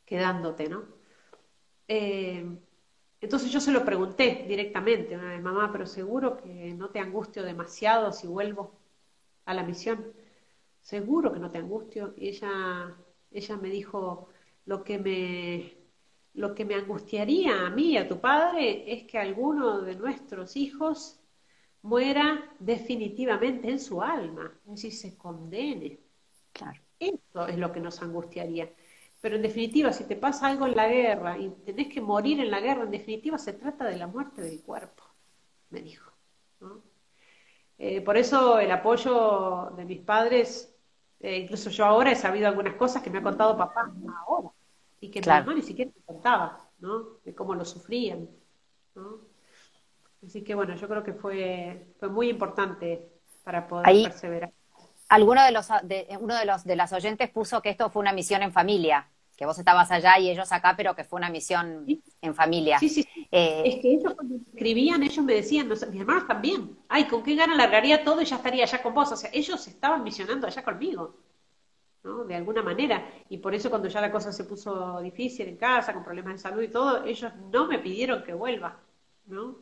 quedándote, ¿no? Eh, entonces yo se lo pregunté directamente una vez, mamá, pero seguro que no te angustio demasiado si vuelvo a la misión. Seguro que no te angustio. Y ella me dijo, lo que me, lo que me angustiaría a mí y a tu padre es que alguno de nuestros hijos muera definitivamente en su alma, es decir, se condene. Claro. Eso es lo que nos angustiaría. Pero en definitiva, si te pasa algo en la guerra y tenés que morir en la guerra, en definitiva se trata de la muerte del cuerpo, me dijo, ¿no? Por eso el apoyo de mis padres, incluso yo ahora he sabido algunas cosas que me ha contado papá ahora y que mi Claro. mamá ni siquiera me contaba, ¿no? De cómo lo sufrían, ¿no? Así que bueno, yo creo que fue muy importante para poder Ahí perseverar. alguno uno de las oyentes puso que esto fue una misión en familia, que vos estabas allá y ellos acá, pero que fue una misión ¿Sí? en familia. Sí, sí, sí. Eh, Es que ellos cuando me escribían, ellos me decían, mis hermanos también, ay, ¿con qué gana largaría todo y ya estaría allá con vos? O sea, ellos estaban misionando allá conmigo, ¿no? De alguna manera. Y por eso cuando ya la cosa se puso difícil en casa, con problemas de salud y todo, ellos no me pidieron que vuelva, ¿no?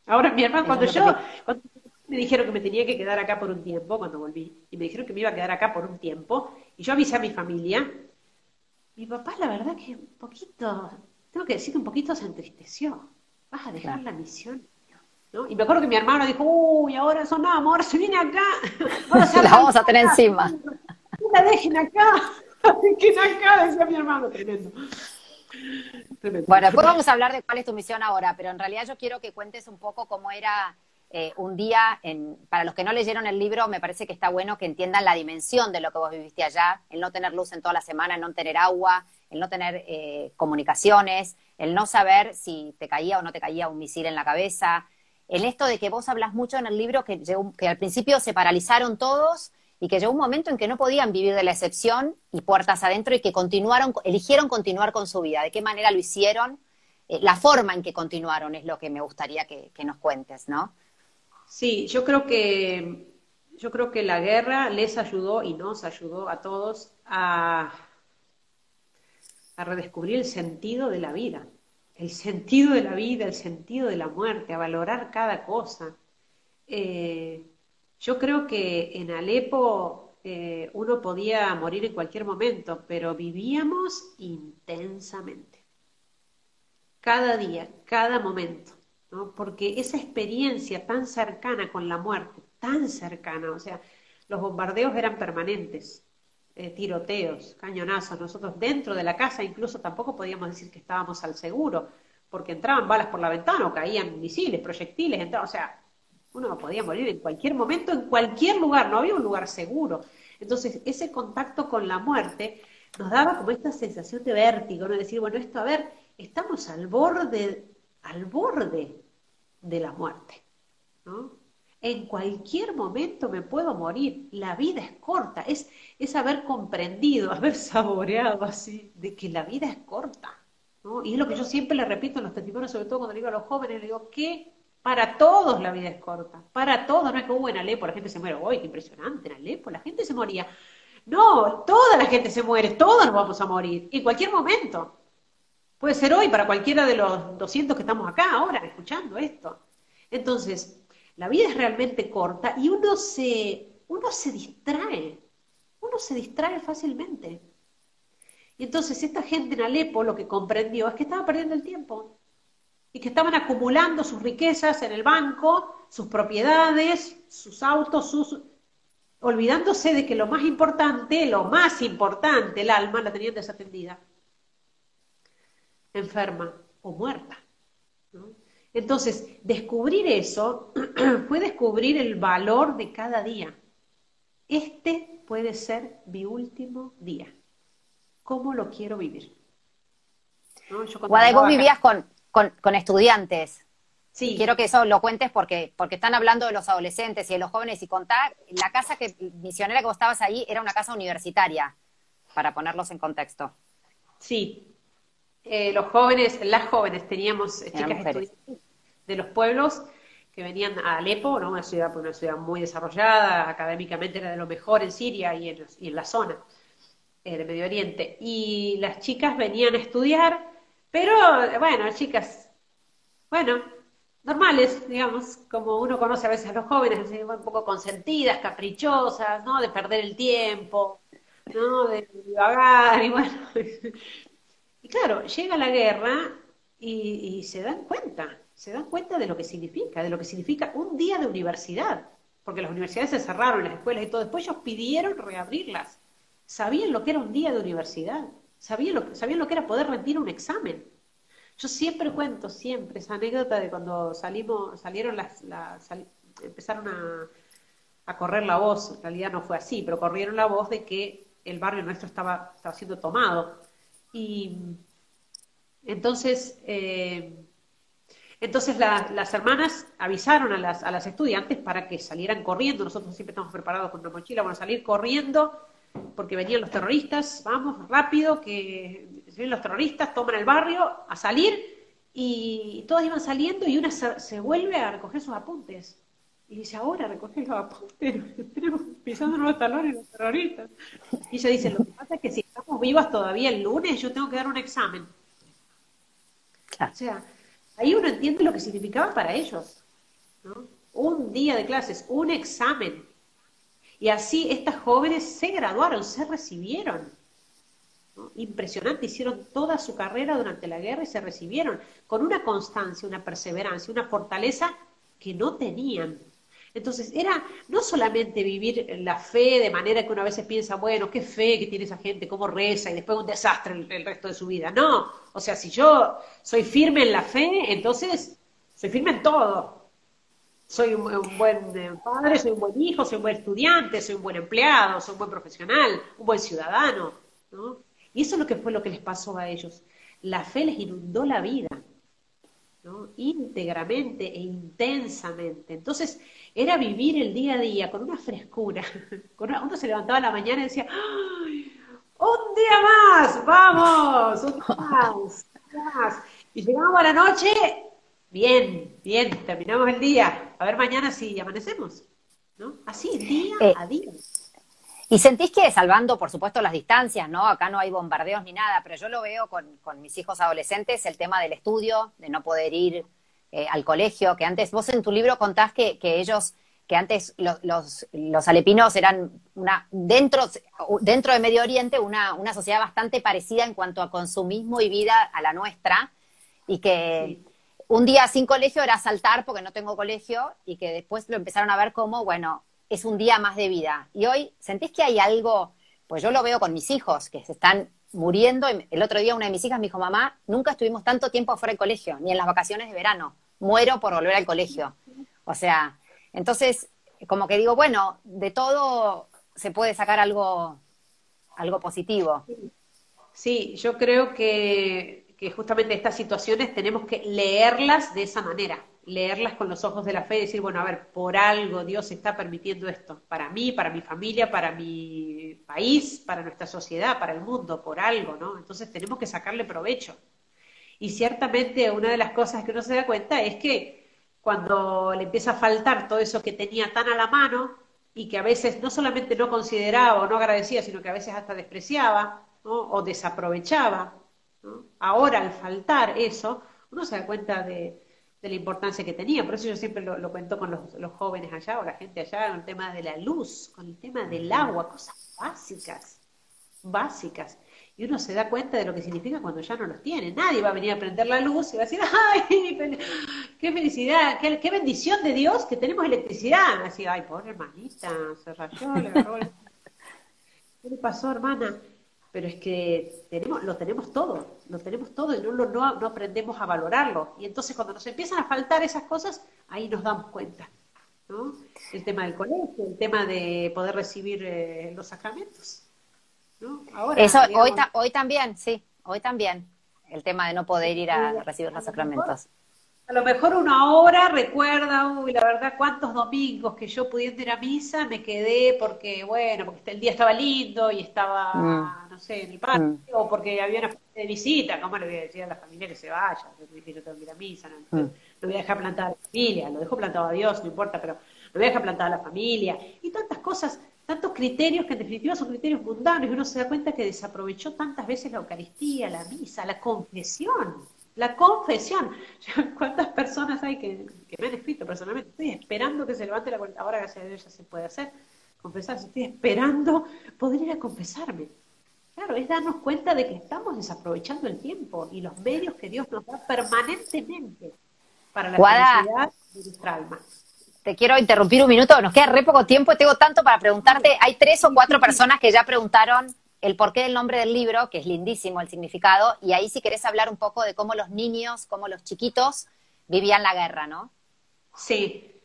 Ahora, mi hermano, Ellos no te piden. cuando me dijeron que me tenía que quedar acá por un tiempo, cuando volví, y me dijeron que me iba a quedar acá por un tiempo, y yo avisé a mi familia, mi papá, la verdad que un poquito, tengo que decir que un poquito se entristeció. Vas a dejar Claro. la misión, ¿no? Y me acuerdo que mi hermano dijo, uy, ahora sonamos, ahora se viene acá, ahora se La arma vamos a tener acá, encima. no la dejen acá, la dejen acá, decía mi hermano, tremendo, tremendo. Bueno, después vamos a hablar de cuál es tu misión ahora, pero en realidad yo quiero que cuentes un poco cómo era, un día, para los que no leyeron el libro, me parece que está bueno que entiendan la dimensión de lo que vos viviste allá, el no tener luz en toda la semana, el no tener agua, el no tener comunicaciones, el no saber si te caía o no te caía un misil en la cabeza, en esto de que vos hablas mucho en el libro que al principio se paralizaron todos y que llegó un momento en que no podían vivir de la excepción y puertas adentro y que eligieron continuar con su vida. ¿De qué manera lo hicieron? La forma en que continuaron es lo que me gustaría que nos cuentes, ¿no? Sí, yo creo que la guerra les ayudó y nos ayudó a todos a redescubrir el sentido de la vida, el sentido de la vida, el sentido de la muerte, a valorar cada cosa. Yo creo que en Alepo uno podía morir en cualquier momento, pero vivíamos intensamente, cada día, cada momento, ¿no? Porque esa experiencia tan cercana con la muerte, tan cercana, o sea, los bombardeos eran permanentes, tiroteos, cañonazos, nosotros dentro de la casa incluso tampoco podíamos decir que estábamos al seguro, porque entraban balas por la ventana o caían misiles, proyectiles, o sea, uno podía morir en cualquier momento, en cualquier lugar, no había un lugar seguro. Entonces, ese contacto con la muerte nos daba como esta sensación de vértigo, ¿no? De decir, bueno, esto, a ver, estamos al borde de la muerte, ¿no? En cualquier momento me puedo morir, la vida es corta, es haber comprendido, haber saboreado así, de que la vida es corta, ¿no? Y es lo que yo siempre le repito en los testimonios, sobre todo cuando le digo a los jóvenes, le digo que para todos la vida es corta, para todos, no es que en Alepo la gente se muere, ¡uy, qué impresionante! En Alepo la gente se moría. No, toda la gente se muere, todos nos vamos a morir, en cualquier momento. Puede ser hoy para cualquiera de los 200 que estamos acá ahora escuchando esto. Entonces, la vida es realmente corta y uno se distrae fácilmente. Y entonces esta gente en Alepo lo que comprendió es que estaba perdiendo el tiempo y que estaban acumulando sus riquezas en el banco, sus propiedades, sus autos, olvidándose de que lo más importante, el alma, la tenían desatendida, enferma o muerta, ¿no? Entonces, descubrir eso fue descubrir el valor de cada día. Este puede ser mi último día. ¿Cómo lo quiero vivir? ¿No? Guada, vos vivías con estudiantes. Sí. Quiero que eso lo cuentes porque están hablando de los adolescentes y de los jóvenes y contar, la casa misionera que vos estabas ahí era una casa universitaria, para ponerlos en contexto. Sí. Las jóvenes, teníamos chicas estudiantes de los pueblos que venían a Alepo, ¿no? Una ciudad muy desarrollada, académicamente era de lo mejor en Siria y en la zona de Medio Oriente. Y las chicas venían a estudiar, pero bueno, chicas, bueno, normales, digamos, como uno conoce a veces a los jóvenes, así, un poco consentidas, caprichosas, ¿no? De perder el tiempo, ¿no? De divagar y bueno. Y claro, llega la guerra y se dan cuenta de lo que significa un día de universidad, porque las universidades se cerraron, las escuelas y todo, después ellos pidieron reabrirlas, sabían lo que era un día de universidad, sabían lo que era poder rendir un examen. Yo siempre cuento, esa anécdota de cuando empezaron a correr la voz, en realidad no fue así, pero corrieron la voz de que el barrio nuestro estaba siendo tomado. Y entonces las hermanas avisaron a las estudiantes para que salieran corriendo. Nosotros siempre estamos preparados con una mochila para salir corriendo porque venían los terroristas. Vamos, rápido, que vienen los terroristas, toman el barrio, a salir. Y todas iban saliendo y una se vuelve a recoger sus apuntes. Y dice, ahora recoger los apuntes, tenemos pisándonos los talones los terroristas. Y ella dice, lo que pasa es que si estamos vivas todavía el lunes, yo tengo que dar un examen. Claro. O sea, ahí uno entiende lo que significaba para ellos, ¿no? Un día de clases, un examen. Y así estas jóvenes se graduaron, se recibieron, ¿no? Impresionante, hicieron toda su carrera durante la guerra y se recibieron con una constancia, una perseverancia, una fortaleza que no tenían. Entonces, era no solamente vivir la fe de manera que uno a veces piensa, bueno, qué fe que tiene esa gente, cómo reza, y después un desastre el resto de su vida. No, o sea, si yo soy firme en la fe, entonces soy firme en todo. soy un buen padre, soy un buen hijo, soy un buen estudiante, soy un buen empleado, soy un buen profesional, un buen ciudadano, ¿no? Y eso es lo que fue lo que les pasó a ellos. La fe les inundó la vida, ¿no? Íntegramente e intensamente. Entonces, era vivir el día a día con una frescura. Uno se levantaba a la mañana y decía, ¡ay! ¡Un día más! ¡Vamos! ¡Un día más! ¡Un día más! Y llegamos a la noche, bien, bien, terminamos el día. A ver mañana si amanecemos, ¿no? Así, día Eh, a día. y sentís que, salvando, por supuesto, las distancias, ¿no? Acá no hay bombardeos ni nada, pero yo lo veo con mis hijos adolescentes, el tema del estudio, de no poder ir al colegio, que antes, vos en tu libro contás que ellos, que antes los alepinos eran dentro de Medio Oriente, una sociedad bastante parecida en cuanto a consumismo y vida a la nuestra, y que Sí. un día sin colegio era saltar porque no tengo colegio, y que después lo empezaron a ver como, bueno, es un día más de vida. Y hoy, ¿sentís que hay algo? Pues yo lo veo con mis hijos, que se están muriendo. El otro día una de mis hijas me dijo, mamá, nunca estuvimos tanto tiempo fuera del colegio, ni en las vacaciones de verano. Muero por volver al colegio. O sea, entonces, como que digo, bueno, de todo se puede sacar algo positivo. Sí, yo creo que justamente estas situaciones tenemos que leerlas de esa manera, leerlas con los ojos de la fe y decir, bueno, a ver, por algo Dios está permitiendo esto, para mí, para mi familia, para mi país, para nuestra sociedad, para el mundo, por algo, ¿no? Entonces tenemos que sacarle provecho. Y ciertamente una de las cosas que uno se da cuenta es que cuando le empieza a faltar todo eso que tenía tan a la mano y que a veces no solamente no consideraba o no agradecía, sino que a veces hasta despreciaba, ¿no? O desaprovechaba, ¿no? Ahora al faltar eso, uno se da cuenta de la importancia que tenía. Por eso yo siempre lo cuento con los jóvenes allá o la gente allá, con el tema de la luz, con el tema del agua, cosas básicas, básicas. Y uno se da cuenta de lo que significa cuando ya no los tiene. Nadie va a venir a prender la luz y va a decir, ¡ay, qué felicidad, qué bendición de Dios que tenemos electricidad! Así, ¡ay, pobre hermanita! Se rayó, le agarró ¿qué le pasó, hermana? Pero es que lo tenemos todo y no aprendemos a valorarlo. Y entonces cuando nos empiezan a faltar esas cosas, ahí nos damos cuenta, ¿no? El tema del colegio, el tema de poder recibir los sacramentos, ¿no? Eso, Ahora, digamos, hoy también, sí, hoy también, el tema de no poder ir a recibir a los lo mejor sacramentos. A lo mejor uno ahora recuerda, uy, la verdad, cuántos domingos que yo pudiendo ir a misa me quedé porque, bueno, porque el día estaba lindo y Mm, estaba, no sé, en el parque, mm, o porque había una familia de visita, ¿cómo le voy a decir a la familia que se vaya? Yo dije, yo tengo que ir a misa, no, mm. no voy a dejar plantada a la familia, lo dejo plantado a Dios, no importa, pero no voy a dejar plantada a la familia. Y tantas cosas, tantos criterios que en definitiva son criterios mundanos y uno se da cuenta que desaprovechó tantas veces la Eucaristía, la misa, la confesión. La confesión. ¿Cuántas personas hay que me han escrito personalmente? Estoy esperando que se levante la cuenta. Ahora, gracias a Dios, ya se puede hacer. Confesarse. Estoy esperando poder ir a confesarme. Claro, es darnos cuenta de que estamos desaprovechando el tiempo y los medios que Dios nos da permanentemente para la Guada, felicidad de nuestra alma. te quiero interrumpir un minuto, nos queda re poco tiempo y tengo tanto para Ay, preguntarte. Hay tres o sí, cuatro sí, sí. personas que ya preguntaron el porqué del nombre del libro, que es lindísimo el significado, y ahí si querés hablar un poco de cómo los niños, cómo los chiquitos vivían la guerra, ¿no? Sí.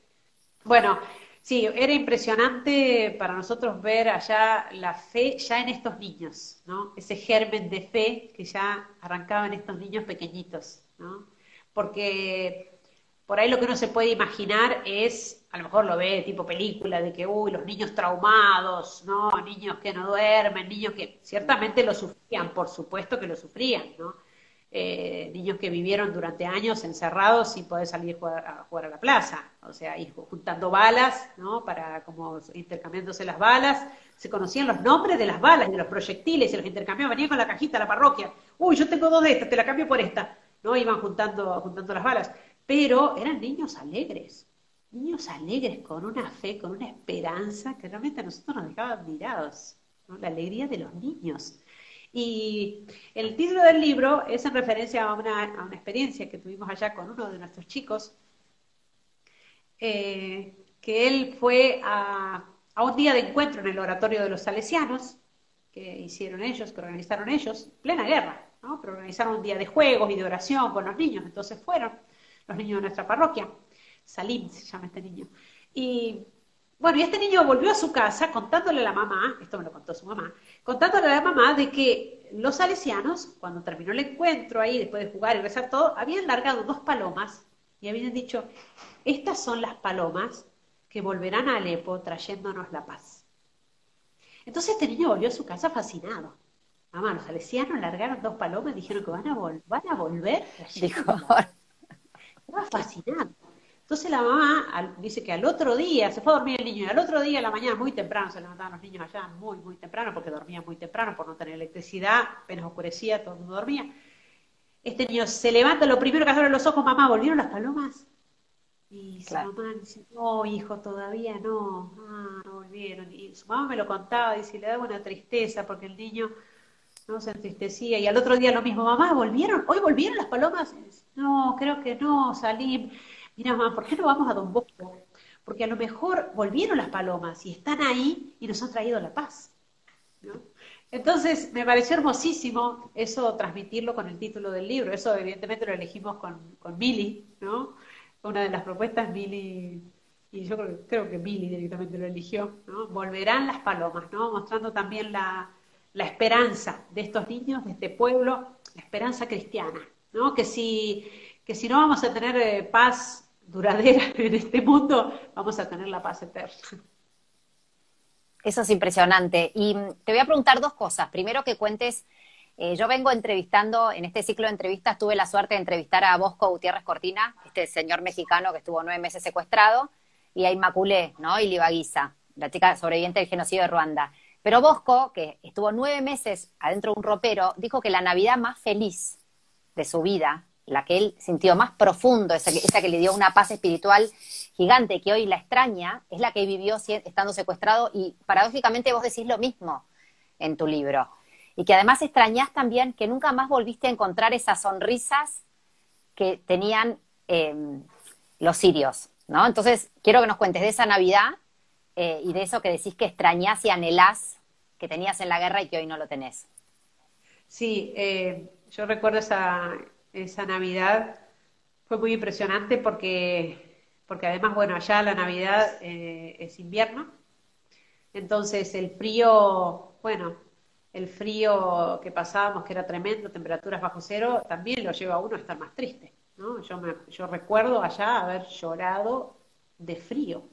Bueno, sí, era impresionante para nosotros ver allá la fe ya en estos niños, ¿no? Ese germen de fe que ya arrancaba en estos niños pequeñitos, ¿no? Porque por ahí lo que uno se puede imaginar es, a lo mejor lo ve tipo película, de que, uy, los niños traumados, ¿no? Niños que no duermen, niños que ciertamente lo sufrían, por supuesto que lo sufrían, ¿no? Niños que vivieron durante años encerrados sin poder salir a jugar a la plaza, o sea, y juntando balas, ¿no? Para como intercambiándose las balas, se conocían los nombres de las balas, de los proyectiles, se los intercambiaban, venían con la cajita a la parroquia, uy, yo tengo dos de estas, te la cambio por esta, ¿no? Iban juntando las balas, pero eran niños alegres, con una fe, con una esperanza que realmente a nosotros nos dejaba admirados, ¿no? La alegría de los niños. Y el título del libro es en referencia a una experiencia que tuvimos allá con uno de nuestros chicos, que él fue a un día de encuentro en el oratorio de los salesianos, que hicieron ellos, que organizaron ellos, plena guerra, ¿no? Pero organizaron un día de juegos y de oración con los niños, entonces fueron los niños de nuestra parroquia. Salim se llama este niño. Y bueno, y este niño volvió a su casa contándole a la mamá, esto me lo contó su mamá, contándole a la mamá de que los salesianos, cuando terminó el encuentro ahí, después de jugar y rezar todo, habían largado 2 palomas y habían dicho, estas son las palomas que volverán a Alepo trayéndonos la paz. Entonces este niño volvió a su casa fascinado. Mamá, los salesianos largaron 2 palomas y dijeron que van a volver Dijo, trayéndonos la paz. Estaba fascinado. Entonces la mamá dice que al otro día, se fue a dormir el niño, y al otro día a la mañana, muy temprano, se levantaban los niños allá, muy, muy temprano, porque dormían muy temprano por no tener electricidad, apenas oscurecía, todo el mundo dormía. Este niño se levanta, lo primero que abre los ojos, mamá, ¿volvieron las palomas? Y su mamá dice, no, hijo, todavía no, no volvieron. Y su mamá me lo contaba, dice, le daba una tristeza, porque el niño no se entristecía. Y al otro día lo mismo, mamá, ¿volvieron? ¿Hoy volvieron las palomas? Y dice, no, creo que no, Salim. Mira, mamá, ¿por qué no vamos a Don Bosco? Porque a lo mejor volvieron las palomas y están ahí y nos han traído la paz, ¿no? Entonces, me pareció hermosísimo eso, transmitirlo con el título del libro. Eso, evidentemente, lo elegimos con Mili, ¿no? Una de las propuestas, Mili, y yo creo que Mili directamente lo eligió, ¿no? Volverán las palomas, ¿no? Mostrando también la esperanza de estos niños, de este pueblo, la esperanza cristiana, ¿no? Que si no vamos a tener paz duradera en este mundo, vamos a tener la paz eterna. eso es impresionante. Y te voy a preguntar 2 cosas. Primero que cuentes, yo vengo entrevistando, en este ciclo de entrevistas tuve la suerte de entrevistar a Bosco Gutiérrez Cortina, este señor mexicano que estuvo 9 meses secuestrado, y a Inmaculé, ¿no? Y Libaguiza, la chica sobreviviente del genocidio de Ruanda. Pero Bosco, que estuvo 9 meses adentro de un ropero, dijo que la Navidad más feliz de su vida, la que él sintió más profundo, esa que le dio una paz espiritual gigante, que hoy la extraña, es la que vivió estando secuestrado, y paradójicamente vos decís lo mismo en tu libro. Y que además extrañás también que nunca más volviste a encontrar esas sonrisas que tenían los sirios, ¿no? Entonces, quiero que nos cuentes de esa Navidad y de eso que decís que extrañás y anhelás que tenías en la guerra y que hoy no lo tenés. Sí, yo recuerdo esa Navidad, fue muy impresionante porque además, bueno, allá la Navidad es invierno, entonces el frío, bueno, el frío que pasábamos, que era tremendo, temperaturas bajo cero, también lo lleva a uno a estar más triste, ¿no? Yo recuerdo allá haber llorado de frío,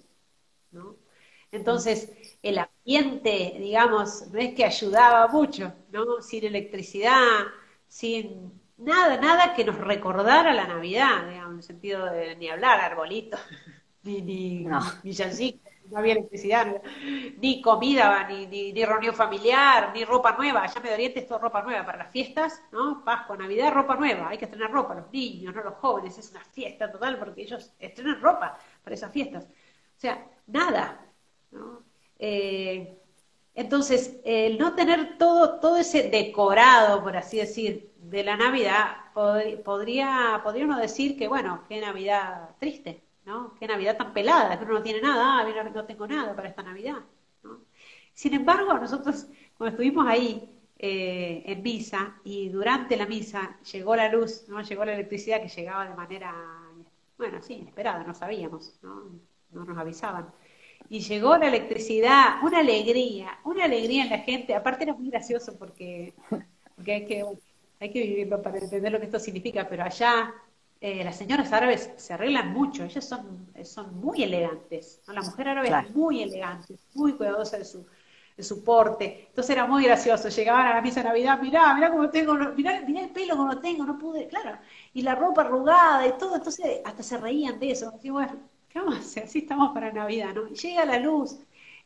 ¿no? Entonces, el ambiente, digamos, no es que ayudaba mucho, ¿no? Sin electricidad, sin nada que nos recordara la Navidad, digamos, en el sentido de ni hablar, arbolito, ni No. villancico, no había electricidad, ni comida, ni reunión familiar, ni ropa nueva. Allá en Medio Oriente es todo ropa nueva para las fiestas, ¿no? Pascua, Navidad, ropa nueva, hay que estrenar ropa, los niños, no los jóvenes, es una fiesta total porque ellos estrenan ropa para esas fiestas. O sea, nada, ¿no? Entonces, el no tener todo ese decorado, por así decir, de la Navidad, podría uno decir que, bueno, qué Navidad triste, ¿no? Qué Navidad tan pelada, que uno no tiene nada, mira, no tengo nada para esta Navidad, ¿no? Sin embargo, nosotros, cuando estuvimos ahí en misa, y durante la misa llegó la luz, ¿no? Llegó la electricidad que llegaba de manera, bueno, sí, inesperada, no sabíamos, ¿no? No nos avisaban. Y llegó la electricidad, una alegría en la gente. Aparte era muy gracioso porque hay que vivirlo para entender lo que esto significa, pero allá las señoras árabes se arreglan mucho, ellas son muy elegantes, ¿no? La mujer árabe Claro. es muy elegante, muy cuidadosa de su porte. Entonces era muy gracioso, llegaban a la misa de Navidad, mirá cómo tengo, mirá el pelo como lo tengo, no pude, claro, y la ropa arrugada y todo, entonces hasta se reían de eso. Así, bueno, ¿qué vamos a hacer? Así estamos para Navidad, ¿no? Y llega la luz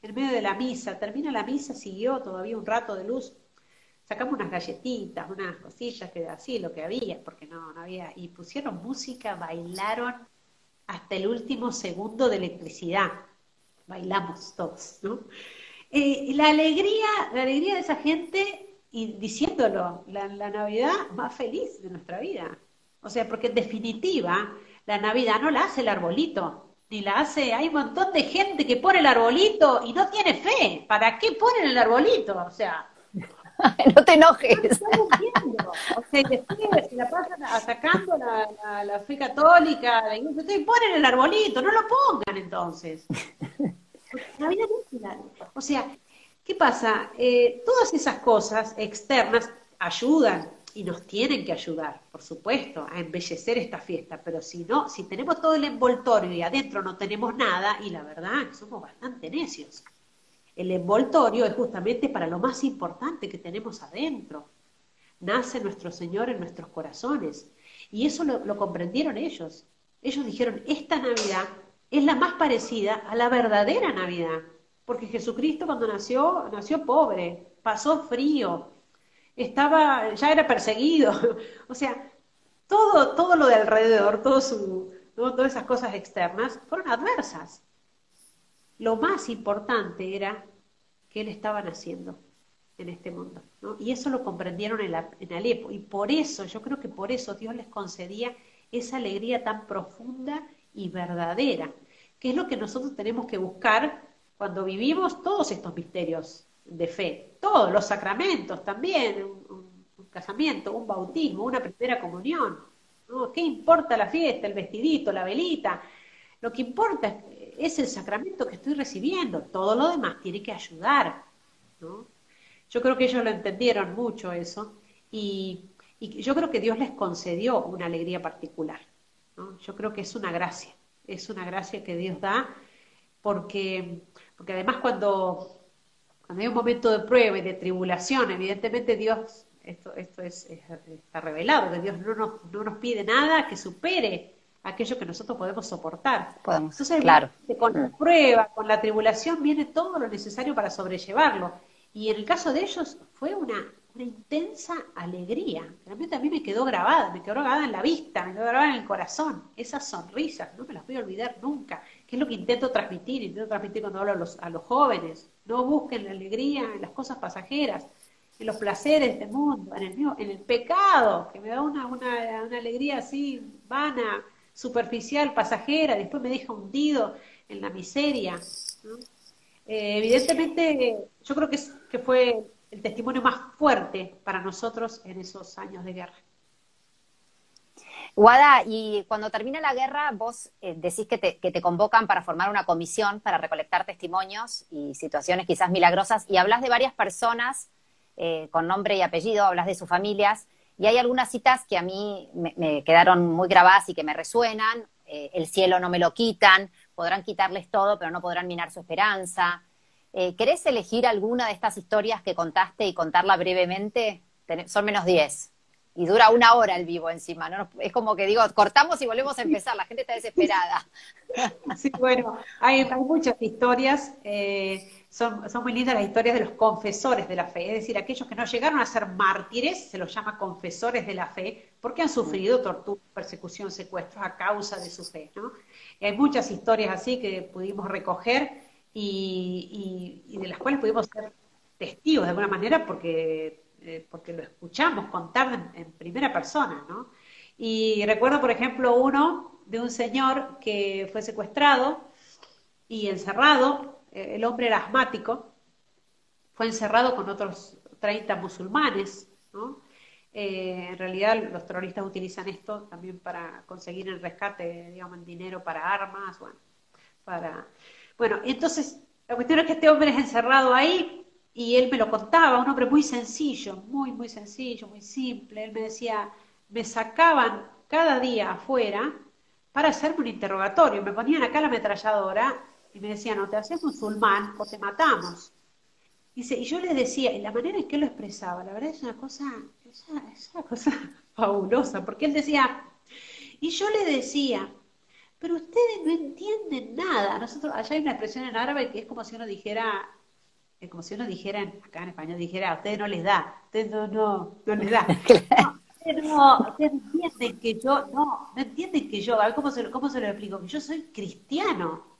en medio de la misa, termina la misa, siguió todavía un rato de luz, sacamos unas galletitas, unas cosillas, que así lo que había, porque no había, y pusieron música, bailaron hasta el último segundo de electricidad, bailamos todos, ¿no? La alegría de esa gente, y diciéndolo, la Navidad más feliz de nuestra vida. O sea, porque en definitiva, la Navidad no la hace el arbolito, ni la hace, hay un montón de gente que pone el arbolito y no tiene fe. ¿Para qué ponen el arbolito? O sea, No te enojes. no entiendo. O sea, y después se la pasan atacando la fe católica, la iglesia. Ustedes ponen el arbolito, no lo pongan entonces. Navidad no es o sea, ¿qué pasa? Todas esas cosas externas ayudan y nos tienen que ayudar, por supuesto, a embellecer esta fiesta, pero si no, si tenemos todo el envoltorio y adentro no tenemos nada, y la verdad que somos bastante necios. El envoltorio es justamente para lo más importante que tenemos adentro. Nace nuestro Señor en nuestros corazones. Y eso lo comprendieron ellos. Ellos dijeron, esta Navidad es la más parecida a la verdadera Navidad. Porque Jesucristo cuando nació, nació pobre, pasó frío, ya era perseguido. O sea, todo lo de alrededor, ¿no? Todas esas cosas externas fueron adversas. Lo más importante era que Él estaba naciendo en este mundo, ¿no? Y eso lo comprendieron en Alepo, y por eso, yo creo que por eso Dios les concedía esa alegría tan profunda y verdadera, que es lo que nosotros tenemos que buscar cuando vivimos todos estos misterios de fe, todos los sacramentos también, un casamiento, un bautismo, una primera comunión, ¿no? ¿Qué importa la fiesta, el vestidito, la velita? Lo que importa es el sacramento que estoy recibiendo, todo lo demás tiene que ayudar, ¿no? Yo creo que ellos lo entendieron mucho eso y yo creo que Dios les concedió una alegría particular, ¿no? Yo creo que es una gracia que Dios da porque además cuando hay un momento de prueba y de tribulación, evidentemente Dios, está revelado, que Dios no nos pide nada que supere aquello que nosotros podemos soportar. Podemos, Entonces, claro. con la prueba, con la tribulación, viene todo lo necesario para sobrellevarlo. Y en el caso de ellos fue una intensa alegría. Realmente a mí me quedó grabada en la vista, me quedó grabada en el corazón. Esas sonrisas, no me las voy a olvidar nunca. Que es lo que intento transmitir cuando hablo a los jóvenes. No busquen la alegría en las cosas pasajeras, en los placeres del mundo, en el pecado, que me da una alegría así vana, superficial, pasajera, después me deja hundido en la miseria, ¿no? Evidentemente, yo creo que fue el testimonio más fuerte para nosotros en esos años de guerra. Guada, y cuando termina la guerra, vos decís que te convocan para formar una comisión para recolectar testimonios y situaciones quizás milagrosas, y hablas de varias personas con nombre y apellido, hablas de sus familias, y hay algunas citas que a mí me quedaron muy grabadas y que me resuenan. El cielo no me lo quitan, podrán quitarles todo, pero no podrán minar su esperanza. ¿Querés elegir alguna de estas historias que contaste y contarla brevemente? Son menos 10. Y dura 1 hora el vivo encima, ¿no? Es como que digo, cortamos y volvemos a empezar, la gente está desesperada. Sí, bueno, hay muchas historias, son muy lindas las historias de los confesores de la fe, es decir, aquellos que no llegaron a ser mártires, se los llama confesores de la fe, porque han sufrido tortura, persecución, secuestros a causa de su fe, ¿no? Y hay muchas historias así que pudimos recoger y de las cuales pudimos ser testigos de alguna manera porque lo escuchamos contar en primera persona, ¿no? Y recuerdo, por ejemplo, uno de un señor que fue secuestrado y encerrado, el hombre era asmático, fue encerrado con otros 30 musulmanes, ¿no? En realidad los terroristas utilizan esto también para conseguir el rescate, digamos, en dinero para armas, Bueno, entonces la cuestión es que este hombre es encerrado ahí y él me lo contaba, un hombre muy sencillo, muy sencillo, muy simple. Él me decía, me sacaban cada día afuera para hacerme un interrogatorio. Me ponían acá la ametralladora y me decían, o te haces musulmán o te matamos. Dice, y yo le decía, y la manera en que él lo expresaba, la verdad es una cosa fabulosa, porque él decía, y yo le decía, pero ustedes no entienden nada. Nosotros, allá hay una expresión en árabe que es como si uno dijera, acá en español dijera, a ustedes no les da, a ustedes no les da. Ustedes no entienden que no entienden que yo, a ver cómo se lo explico, que yo soy cristiano.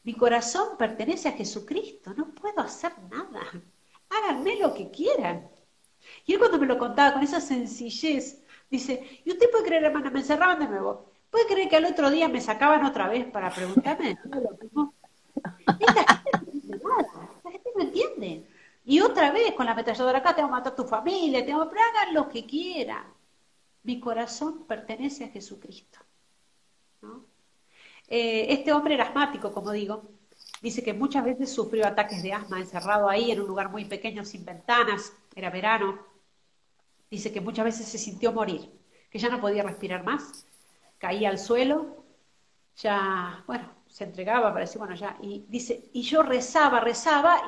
Mi corazón pertenece a Jesucristo, no puedo hacer nada. Háganme lo que quieran. Y él cuando me lo contaba con esa sencillez, dice, y usted puede creer, hermana, me encerraban de nuevo. ¿Puede creer que al otro día me sacaban otra vez para preguntarme de nuevo lo mismo? Esta gente no entiende nada, esta gente no entiende. Y otra otra vez con la ametralladora acá, te vamos a matar a tu familia, pero hagan lo que quieran. Mi corazón pertenece a Jesucristo, ¿no? Este hombre era asmático, como digo, dice que muchas veces sufrió ataques de asma encerrado ahí en un lugar muy pequeño, sin ventanas, era verano. Dice que muchas veces se sintió morir, que ya no podía respirar más, caía al suelo, ya, bueno, se entregaba, parecía, bueno, ya, y dice, y yo rezaba,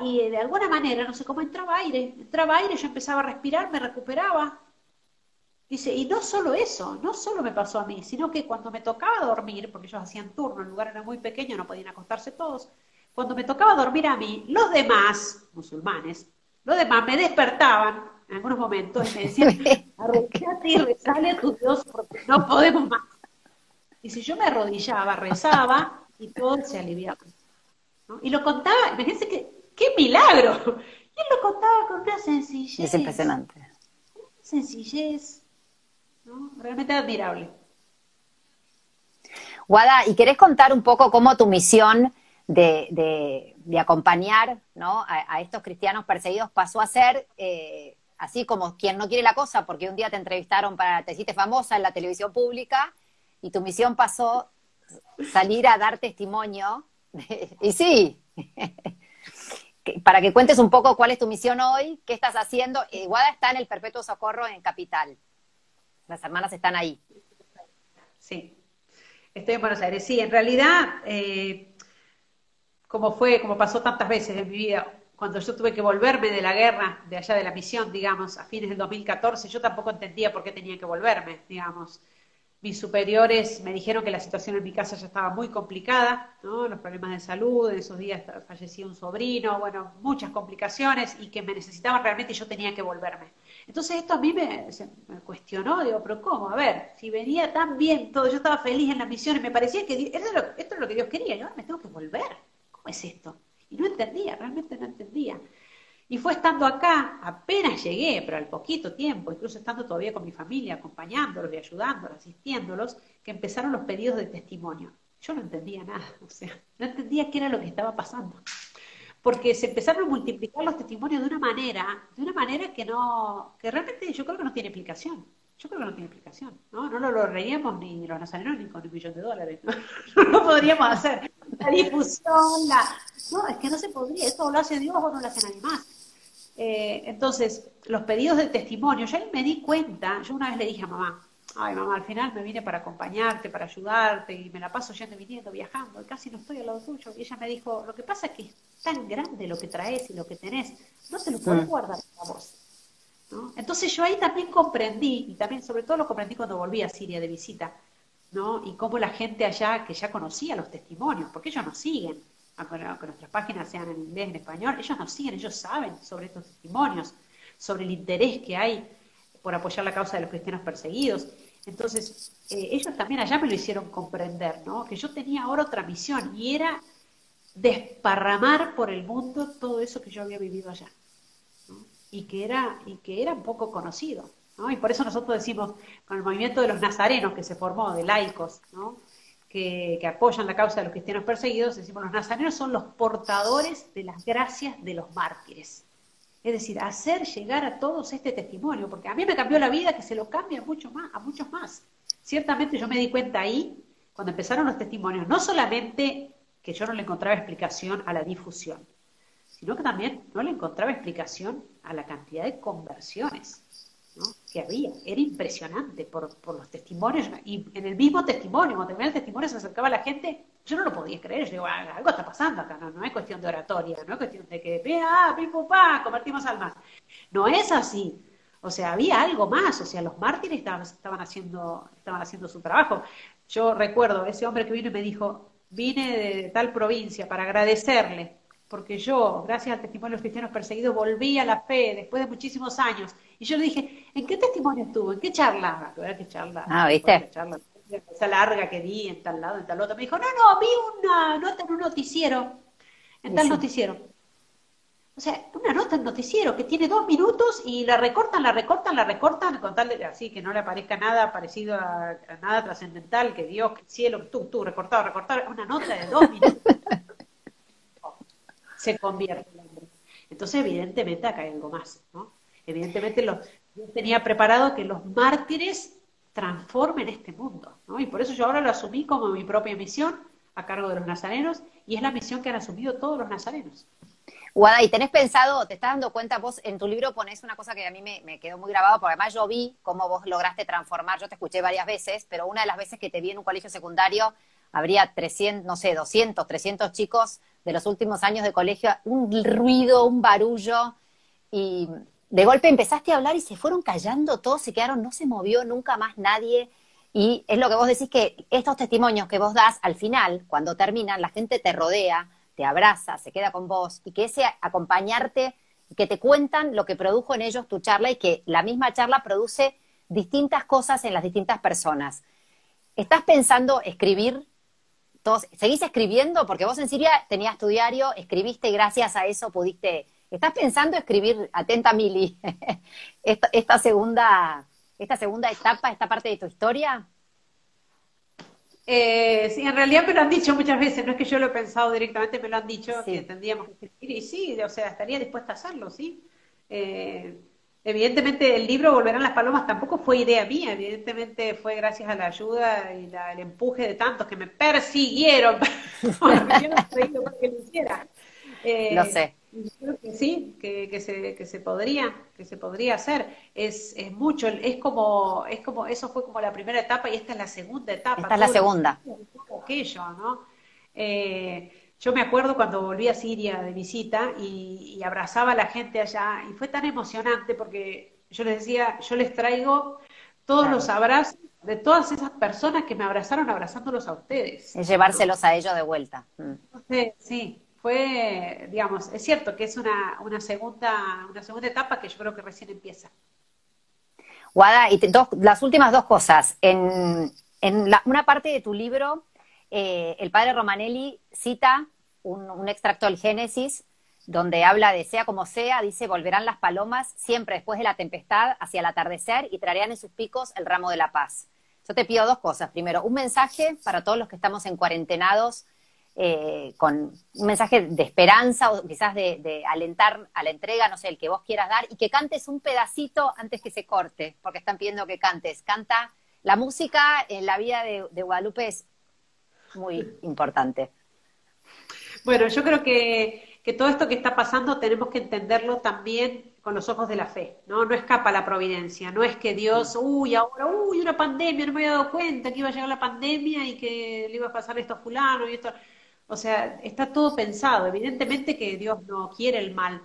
y de alguna manera, no sé cómo entraba aire, yo empezaba a respirar, me recuperaba. Dice, y no solo eso, no solo me pasó a mí, sino que cuando me tocaba dormir, porque ellos hacían turno, el lugar era muy pequeño, no podían acostarse todos, cuando me tocaba dormir a mí, los demás, musulmanes, los demás me despertaban en algunos momentos y me decían, arrodillate y rezale a tu Dios porque no podemos más. Y si yo me arrodillaba, rezaba y todo se aliviaba, ¿no? Y lo contaba, imagínense qué milagro. Y él lo contaba con una Es impresionante. sencillez, ¿no? Realmente admirable. Guada, ¿y querés contar un poco cómo tu misión de acompañar, ¿no? a estos cristianos perseguidos pasó a ser así como quien no quiere la cosa, porque un día te entrevistaron te hiciste famosa en la televisión pública y tu misión pasó salir a dar testimonio? Y sí, para que cuentes un poco cuál es tu misión hoy, qué estás haciendo. Guada está en el Perpetuo Socorro en Capital. Las hermanas están ahí. Sí, estoy en Buenos Aires. Sí, en realidad, como pasó tantas veces en mi vida, cuando yo tuve que volverme de la guerra, de allá de la misión, digamos, a fines del 2014, yo tampoco entendía por qué tenía que volverme, digamos. Mis superiores me dijeron que la situación en mi casa ya estaba muy complicada, ¿no? Los problemas de salud, en esos días fallecía un sobrino, bueno, muchas complicaciones y que me necesitaban realmente y yo tenía que volverme. Entonces esto a mí me cuestionó, digo, pero ¿cómo? A ver, si venía tan bien todo, yo estaba feliz en la misión y me parecía que esto es lo que Dios quería, y ahora me tengo que volver. ¿Cómo es esto? Y no entendía, realmente no entendía. Y fue estando acá, apenas llegué, pero al poquito tiempo, incluso estando todavía con mi familia, acompañándolos y ayudándolos, asistiéndolos, que empezaron los pedidos de testimonio. Yo no entendía nada, o sea, no entendía qué era lo que estaba pasando. Porque se empezaron a multiplicar los testimonios de una manera que realmente yo creo que no tiene explicación. Yo creo que no tiene explicación, ¿no? No lo lograríamos ni los nazarenos ni con $1.000.000, ¿no? No lo podríamos hacer. La difusión, no, es que no se podría, esto lo hace Dios o no lo hace nadie más. Entonces, los pedidos de testimonio, yo ahí me di cuenta, yo una vez le dije a mamá, ay mamá, al final me vine para acompañarte, para ayudarte, y me la paso yendo y viniendo, viajando, y casi no estoy al lado tuyo. Y ella me dijo, lo que pasa es que es tan grande lo que traes y lo que tenés, no te lo podés guardar para vos, ¿no? Entonces yo ahí también comprendí, y también sobre todo lo comprendí cuando volví a Siria de visita, ¿no? Y cómo la gente allá, que ya conocía los testimonios, porque ellos nos siguen, aunque nuestras páginas sean en inglés, en español, ellos nos siguen, ellos saben sobre estos testimonios, sobre el interés que hay por apoyar la causa de los cristianos perseguidos. Entonces, ellos también allá me lo hicieron comprender, ¿no? Que yo tenía ahora otra misión, y era desparramar por el mundo todo eso que yo había vivido allá, ¿no? Y que era poco conocido, ¿no? Y por eso nosotros decimos, con el movimiento de los nazarenos que se formó, de laicos, ¿no? que apoyan la causa de los cristianos perseguidos, decimos, los nazarenos son los portadores de las gracias de los mártires. Es decir, hacer llegar a todos este testimonio, porque a mí me cambió la vida, que se lo cambia a muchos más. Ciertamente yo me di cuenta ahí, cuando empezaron los testimonios, no solamente que yo no le encontraba explicación a la difusión, sino que también no le encontraba explicación a la cantidad de conversiones, ¿no? Que había. Era impresionante por los testimonios, y en el mismo testimonio, cuando terminaba el testimonio se acercaba a la gente, yo no lo podía creer, yo digo, algo está pasando acá, no es cuestión de oratoria, no es cuestión de que, pim, pum, convertimos almas. No es así. O sea, había algo más, o sea, los mártires estaban haciendo su trabajo. Yo recuerdo ese hombre que vino y me dijo, vine de tal provincia para agradecerle, porque yo, gracias al testimonio de los cristianos perseguidos, volví a la fe después de muchísimos años. Y yo le dije, ¿en qué testimonio estuvo? ¿En qué charla? ¿Qué charla? Ah, ¿viste? Esa larga que di en tal lado, en tal otro. Me dijo, no, vi una nota en un noticiero, en tal noticiero. O sea, una nota en noticiero que tiene 2 minutos y la recortan, con tal de así que no le aparezca nada parecido a nada trascendental, que Dios, que el cielo, tú, recortado, una nota de 2 minutos. Se convierte el hombre. Entonces, evidentemente, acá hay algo más, ¿no? Evidentemente, yo tenía preparado que los mártires transformen este mundo, ¿no? Y por eso yo ahora lo asumí como mi propia misión a cargo de los nazarenos, y es la misión que han asumido todos los nazarenos. Guada, ¿y tenés pensado, te estás dando cuenta, vos en tu libro ponés una cosa que a mí me quedó muy grabado, porque además yo vi cómo vos lograste transformar, yo te escuché varias veces, pero una de las veces que te vi en un colegio secundario, habría 300, no sé, 200, 300 chicos de los últimos años de colegio, un ruido, un barullo, y de golpe empezaste a hablar y se fueron callando todos, se quedaron, no se movió nunca más nadie, y es lo que vos decís, que estos testimonios que vos das, al final, cuando terminan, la gente te rodea, te abraza, se queda con vos, y que ese acompañarte, que te cuentan lo que produjo en ellos tu charla, y que la misma charla produce distintas cosas en las distintas personas. ¿Estás pensando escribir? ¿Seguís escribiendo? Porque vos en Siria tenías tu diario, escribiste y gracias a eso pudiste... ¿Estás pensando escribir, atenta Mili, esta segunda etapa, esta parte de tu historia? Sí, en realidad me lo han dicho muchas veces, no es que yo lo he pensado directamente, me lo han dicho que Sí, tendríamos que escribir, y sí, o sea, estaría dispuesta a hacerlo, sí. Evidentemente el libro Volverán las Palomas tampoco fue idea mía, evidentemente fue gracias a la ayuda y el empuje de tantos que me persiguieron para que yo no creí para que lo hiciera. lo sé. Y creo que sí, que se podría hacer. Es mucho, eso fue como la primera etapa y esta es la segunda etapa, Esta es la todo lo que segunda. todo aquello, ¿no? Yo me acuerdo cuando volví a Siria de visita y abrazaba a la gente allá y fue tan emocionante porque yo les decía, yo les traigo todos los Claro. abrazos de todas esas personas que me abrazaron abrazándolos a ustedes, Es ¿no? llevárselos a ellos de vuelta. Entonces, sí, fue, digamos, es cierto que es una segunda etapa que yo creo que recién empieza. Guada, y las últimas dos cosas. Una parte de tu libro, el padre Romanelli cita un extracto del Génesis, donde habla de sea como sea, dice, volverán las palomas siempre después de la tempestad hacia el atardecer y traerán en sus picos el ramo de la paz. Yo te pido dos cosas. Primero, un mensaje para todos los que estamos en cuarentenados, con un mensaje de esperanza o quizás de alentar a la entrega, no sé, el que vos quieras dar, y que cantes un pedacito antes que se corte, porque están pidiendo que cantes. Canta. La música en la vida de Guadalupe es muy importante. Bueno, yo creo que todo esto que está pasando tenemos que entenderlo también con los ojos de la fe, ¿no? No escapa la providencia, no es que Dios, ahora, una pandemia, no me había dado cuenta que iba a llegar la pandemia y que le iba a pasar esto a fulano y esto. O sea, está todo pensado. Evidentemente que Dios no quiere el mal,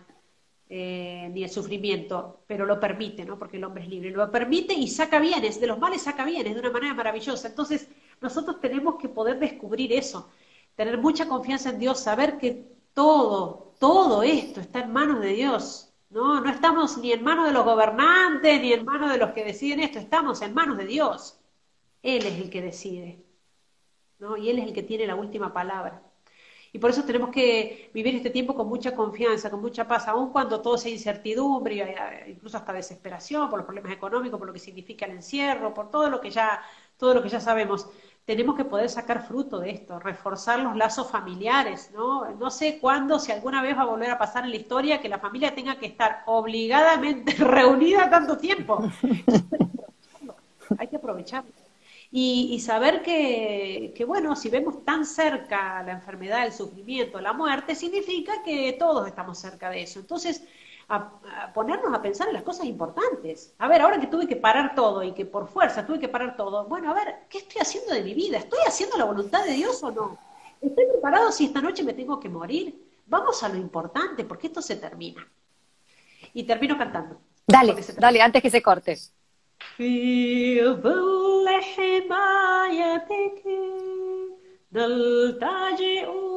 ni el sufrimiento, pero lo permite, ¿no? Porque el hombre es libre. Lo permite y saca bienes, de los males saca bienes de una manera maravillosa. Entonces, nosotros tenemos que poder descubrir eso, tener mucha confianza en Dios, saber que todo esto está en manos de Dios, ¿no? No estamos ni en manos de los gobernantes, ni en manos de los que deciden esto, estamos en manos de Dios. Él es el que decide, ¿no? Y Él es el que tiene la última palabra. Y por eso tenemos que vivir este tiempo con mucha confianza, con mucha paz, aun cuando todo sea incertidumbre, incluso hasta desesperación, por los problemas económicos, por lo que significa el encierro, por todo lo que ya sabemos. Tenemos que poder sacar fruto de esto, reforzar los lazos familiares, ¿no? No sé cuándo, si alguna vez va a volver a pasar en la historia que la familia tenga que estar obligadamente reunida tanto tiempo. Hay que aprovecharlo. Y saber que, bueno, si vemos tan cerca la enfermedad, el sufrimiento, la muerte, significa que todos estamos cerca de eso. Entonces, a ponernos a pensar en las cosas importantes. A ver, ahora que tuve que parar todo y que por fuerza tuve que parar todo, bueno, a ver, ¿qué estoy haciendo de mi vida? ¿Estoy haciendo la voluntad de Dios o no? ¿Estoy preparado si esta noche me tengo que morir? Vamos a lo importante, porque esto se termina. Y termino cantando. Dale, Porque se termina. dale, antes que se corte. في ظل حمايتك نلتجئ